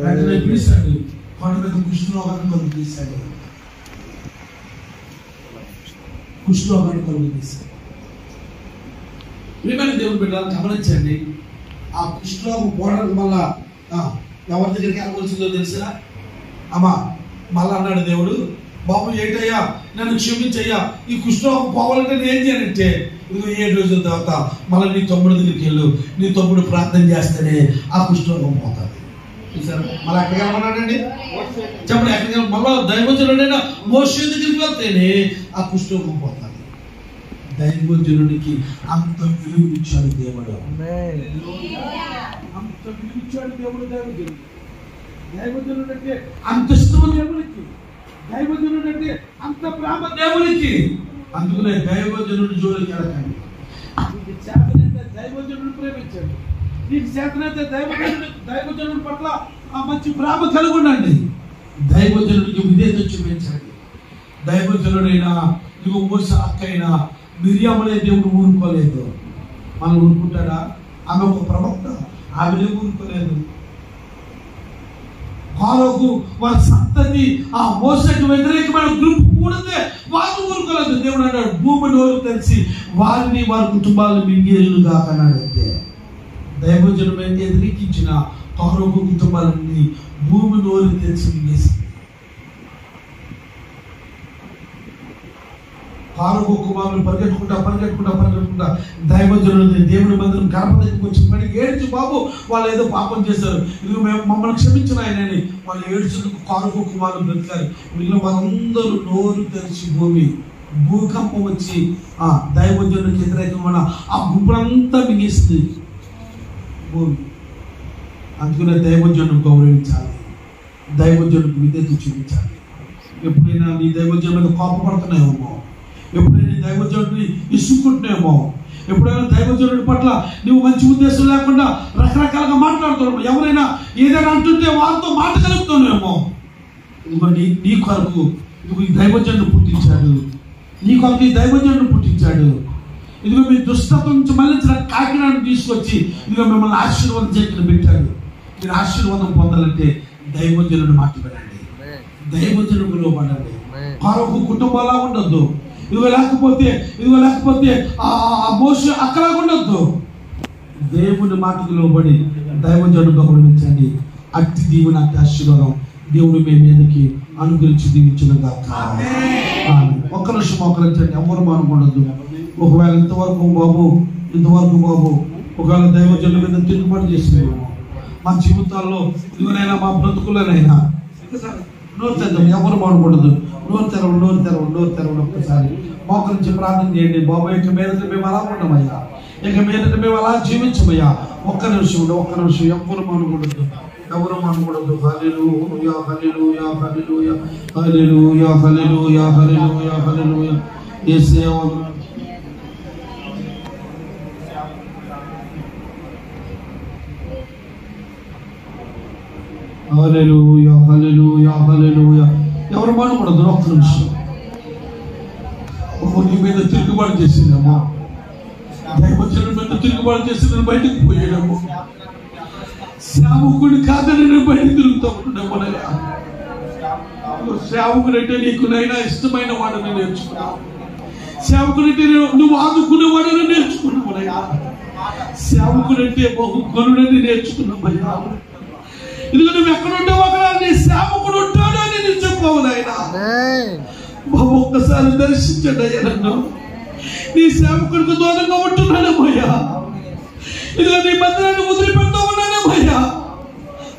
వెంటనే పిలిచాడు. కొండ మీద కుష్ఠరోగాన్ని కలుగు తీశాడు. కుష్ఠరోగాన్ని కలుగు తీశాడు. ప్రియమైన దేవుని బిడ్డలను గమనించండి. ఆ కుష్ఠరోగం పోవడానికి మళ్ళా ఎవరి దగ్గరికి వెళ్ళవలసిందో తెలుసా? అమ్మా మళ్ళా అన్నాడు దేవుడు, బాబు ఏంటయ్యా నన్ను క్షమించయ్యా, ఈ కుష్ఠరోగం పోవాలంటే నేను ఏం చేయనంటే ఇదిగో 7 రోజుల తర్వాత మళ్ళీ నీ తమ్ముడు దగ్గరికి వెళ్ళు, నీ తమ్ముడు ప్రార్థన చేస్తేనే ఆ కుష్ఠరోగం పోతుంది. చూసారు? మళ్ళీ ఎక్కడికి వెళ్ళమన్నాడండి? చెప్పండి ఎక్కడికి వెళ్ళి మళ్ళా దైవజనుడైనా మోషే దగ్గరికి వెళ్తేనే ఆ కుష్ఠరోగం పోతుంది. దైవజనుడికి అంత విలువ ఇచ్చాడు దేవుడు. అంత విలువ ఇచ్చాడు దేవుడు. దైవజనుడు అంటే అంత ఇష్టం దేవుడికి. దైవజనుడు అంటే అంత ప్రేమ దేవుడికి. అందుకనే దైవజనుడి జోలికి వెళ్ళకండి. నీకు చేతనైతే దైవజనుడు ప్రేమించండి. నీకు చేతనైతే దైవజనుడి పట్ల ఆ మంచి ప్రేమ కలిగి ఉండండి. దైవజనుడికి విధేయత చూపించండి. దైవజనుడైనా ఇదిగో మోసే అక్కైనా మిరియామనే దేవుడు ఊరుకోలేదు. మనం ఊరుకుంటాడా? ఆమె ఒక ప్రవక్త, ఆమెనే ఊరుకోలేదు. ఫరోకు వారి సంతతి ఆ మోసేకు వ్యతిరేకమైన గ్రూప్ కూడితే వారు ఊరుకోలేదు. దేవుడు అన్నాడు భూమి నోరు తెరిచి వారిని వారి కుటుంబాలను మింగేలుగా అన్నాడు. అంతే. దైవజనుడు ఎదిరించిన ఫరోకు కుటుంబాలన్నీ భూమి నోరు తెరిచి మింగేసింది. ఫరోకు కుమారులు పరిగెట్టుకుంటా దైవజనుడు దేవుడి మందిరం గడప దగ్గరికి వచ్చి పడి ఏడ్చి, బాబు వాళ్ళు ఏదో పాపం చేశారు, ఇది మేము మమ్మల్ని క్షమించిన ఆయనని వాళ్ళు ఏడ్చేందుకు ఫరోకు కుమారులు బ్రతికారు. మిగిలిన వాళ్ళందరూ నోరు తెరిచి భూకంపం వచ్చి ఆ దైవజనుడికి వ్యతిరేకమైన ఆ గుంపులంతా మిగిస్తుంది భూమి. అందుకనే దైవజనుడు గౌరవించాలి, దైవజనుడికి విధేయత చూపించాలి. ఎప్పుడైనా నీ దైవజనుడి మీద కోపపడుతున్నాయేమో, ఎప్పుడైనా దైవజనుడిని ఇసుకుంటున్నామో, ఎప్పుడైనా దైవజనుడి పట్ల నువ్వు మంచి ఉద్దేశం లేకుండా రకరకాలుగా మాట్లాడుతున్నావు, ఎవరైనా ఏదైనా అంటుంటే వారితో మాట కలుపుతున్నామో, ఇదిగో నీ కొరకు ఇదిగో ఈ దైవజనుడు పుట్టించాడు, నీ కొరకు ఈ దైవజనుడు పుట్టించాడు. ఇదిగో మీ దుష్టత నుంచి మళ్ళించిన కాకినాడ తీసుకొచ్చి ఇదిగో మిమ్మల్ని ఆశీర్వాదం చేయకుండా పెట్టాడు. మీరు ఆశీర్వాదం పొందాలంటే దైవజనుడు మాట వినండి, దైవజనుడు లోపడండి. మరొక కుటుంబంలా ఉండొద్దు. ఇదిగో లేకపోతే ఆ మోషే అక్కలా ఉండొద్దు. దేవుని మాటకు లోబడి దైవజనుడు గౌరవించండి. అట్టి దీవుని అట్టి ఆశీర్వాదం దేవుడు మీ మీదకి అనుగ్రహించి దీవించునుగా. ఒక్క నిమిషం మోకరించండి, ఎవరు మానుకోవద్దు. ఒకవేళ ఇంతవరకు బాబు ఒకవేళ దైవజనుల మీద తిరుగుబాటు చేసినాము మా జీవితాల్లో, ఇదిగోనైనా మా బ్రతుకులనైనా నోరు తెద్దాం, ఎవరు మానుకోవద్దు. నోరు తెరవండి. ఒక్కసారి మోకరించి ప్రార్థన చేయండి. బాబు ఇక మీదట మేము అలా ఉండమయ్యా, ఇక మీదట మేము అలా జీవించమయ్యా. ఒక్క నిమిషం ఎవరు మానుకోవద్దు. హల్లెలూయా హల్లెలూయా హల్లెలూయా హల్లెలూయా హల్లెలూయా హల్లెలూయా హల్లెలూయా. యేసయ్యా హల్లెలూయా హల్లెలూయా హల్లెలూయా. ఎవరు మానుకోవద్దు. ఒక్క నిమిషం. నీ మీద తిరుగుబాటు చేసిందమ్మా, దైవజనుడి మీద తిరుగుబాటు చేసిందని బయటకు పోయాడమ్మా. సేవకుడి కాదని నేను బయట తిరుగుతూ ఉంటున్నామనగా, సేవకుడంటే నీకునైనా ఇష్టమైన వాడిని నేర్చుకున్నావు. సేవకుడంటే నువ్వు ఆదుకునే వాడిని నేర్చుకున్నామనగా. సేవకుడంటే బహు గనుడని నేర్చుకున్నామయ్యా. ఇదిగో నువ్వు ఎక్కడ ఉంటావు అక్కడ నీ సేవకుడు ఉంటాడు అని నేను చెప్పావు నాయనా. బాబు ఒక్కసారి దర్శించండి అయ్యా నన్ను. నీ సేవకుడికి దూరంగా ఉంటున్నానమ్మయ్యా. ఇదిగో నీ మందిరాన్ని వదిలిపెడతా ఉన్నానమ్మయ్యా.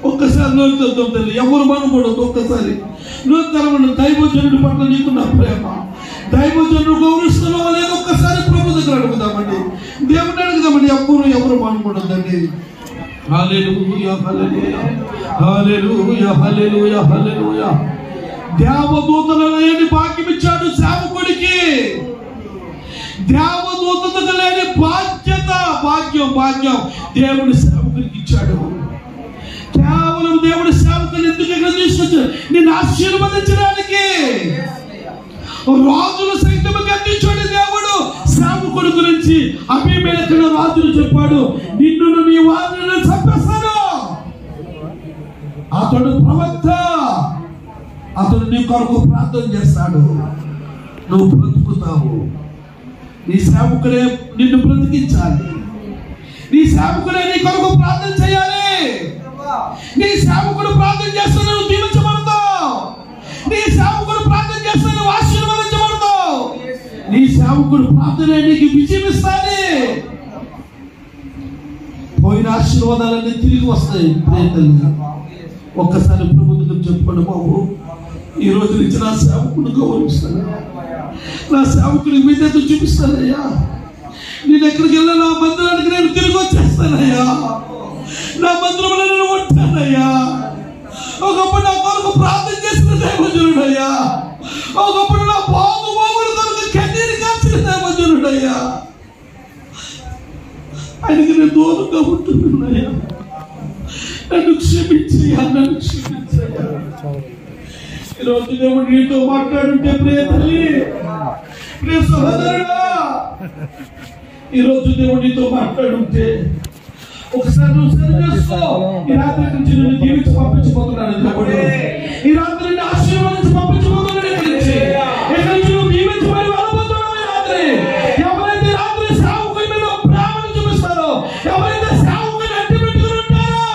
ఒక్కసారి నోరు తెద్దాం తల్లి, ఎవరు మానకూడదు. ఒక్కసారి నోరు తెరవండి. దైవజనుడి పట్ల నీకున్న ప్రేమ, దైవజనులు గౌరవిస్తున్నావా లేదు ఒక్కసారి ప్రభు దగ్గర అడుగుదామండి. దేవుని అడుగుదామండి. ఎవరు మానుకోవద్దండి. హల్లెలూయా హల్లెలూయా హల్లెలూయా హల్లెలూయా హల్లెలూయా. దేవదూతలు లేని భాగ్యం ఇచ్చాడు సేవకుడికి. దేవదూతలు లేని బాధ్యత భాగ్యం దేవుడి సేవకుడికి ఇచ్చాడు. కేవలం దేవుడి సేవకులు ఎందుకు ఇక్కడ తీసుకొచ్చాడు? నిన్ను ఆశీర్వదించడానికి. రాజులు సైతం గద్దించాడు దేవుడు సేవకుడి గురించి. అబీమెలెకు రాజులు చెప్పాడు, నిన్ను నీ వారిని చంపేస్తాను. అతడు ప్రవక్త, అతడు నీ కొరకు ప్రార్థన చేస్తాడు, నువ్వు బ్రతుకుతావు. నీ సేవకుడే నిన్ను బ్రతికించాలి. నీ సేవకుడే నీ కొరకు ప్రార్థన చేయాలి. నీ సేవకుడు ప్రార్థన చేస్తే నువ్వు దీవించబడతావు. నీ సేవకుడు ప్రార్థన చేస్తే నువ్వు ఆశీర్వదించబడతావు. నీ సేవకుడు ప్రార్థన నీకు విజయం ఇస్తాది. పోయిన ఆశీర్వాదాలన్నీ తిరిగి వస్తాయి. ప్రేతల్ని ఒక్కసారి ప్రభుత్వం చెప్పుకోండి, బాబు ఈ రోజు నుంచి నా సేవకుడు గౌరవిస్తాను, నా సేవకుడికి విధేయత చూపిస్తానయ్యా. నేను ఎక్కడికి వెళ్ళా నా మందిరానికి నేను తిరిగి వచ్చేస్తానయ్యా. నా మందిరంలో నేను ఉంటానయ్యా. ఒకప్పుడు నా కొరకు ప్రార్థన చేసిన దైవజనుడయ్యా. ఒకప్పుడు నా బాగుబాగుల కొరకు కన్నీరు కాల్చిన దైవజనుడయ్యా. ఆయనకి నేను దూరంగా ఉంటున్నానయ్యా. నన్ను క్షమించయ్యా, నన్ను క్షమించయ్యా. ఈరోజు దేవుడు నీతో మాట్లాడుంటే ప్రియ తల్లి, ప్రియ సహోదరుడా, ఈరోజు దేవుడు నీతో మాట్లాడుంటే ఒకసారి నువ్వు సరి చేసుకో. ఈ రాత్రి నుంచి నిన్ను దీవించి పంపించబోతున్నాడు దేవుడు. ఈ రాత్రి నిన్ను ఆశీర్వదించి పంపించబోతున్నాడు. ఇక్కడి నుంచి నువ్వు దీవించబడి వెళ్ళబోతున్నావు. ఈ రాత్రి ఎవరైతే రాత్రి సేవకుల మీద ప్రేమను చూపిస్తారో, ఎవరైతే సేవకుని అడ్డు పెట్టుకుని ఉంటారో,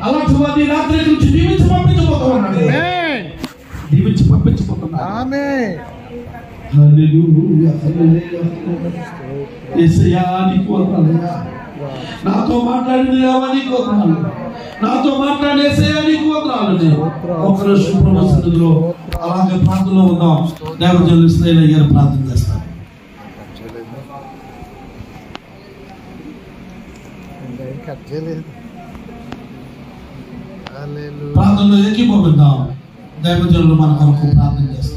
అలాంటి వారిని ఈ రాత్రి నుంచి దీవించి పంపించబోతున్నాడు. దీవించి పంపించబోతున్నాడు. ఆమేన్. హల్లెలూయా హల్లెలూయా. యేసయ్యా నీకు వందనాలయ్యా. నాతో మాట్లాడిన దేవా నీకు వందనాలు. నాతో మాట్లాడే యేసయ్యా నీకు వందనాలు. ఒక్కరోజు ప్రభు సన్నిధిలో అలాగే ప్రార్థనలో ఉందాం. దేవజనులు ఇశ్రాయేలు అయ్యారు ప్రార్థన చేస్తారు. ప్రార్థనలో ఏకీభవిద్దాం. దైవజనులు మన కొరకు ప్రార్థన చేస్తారు.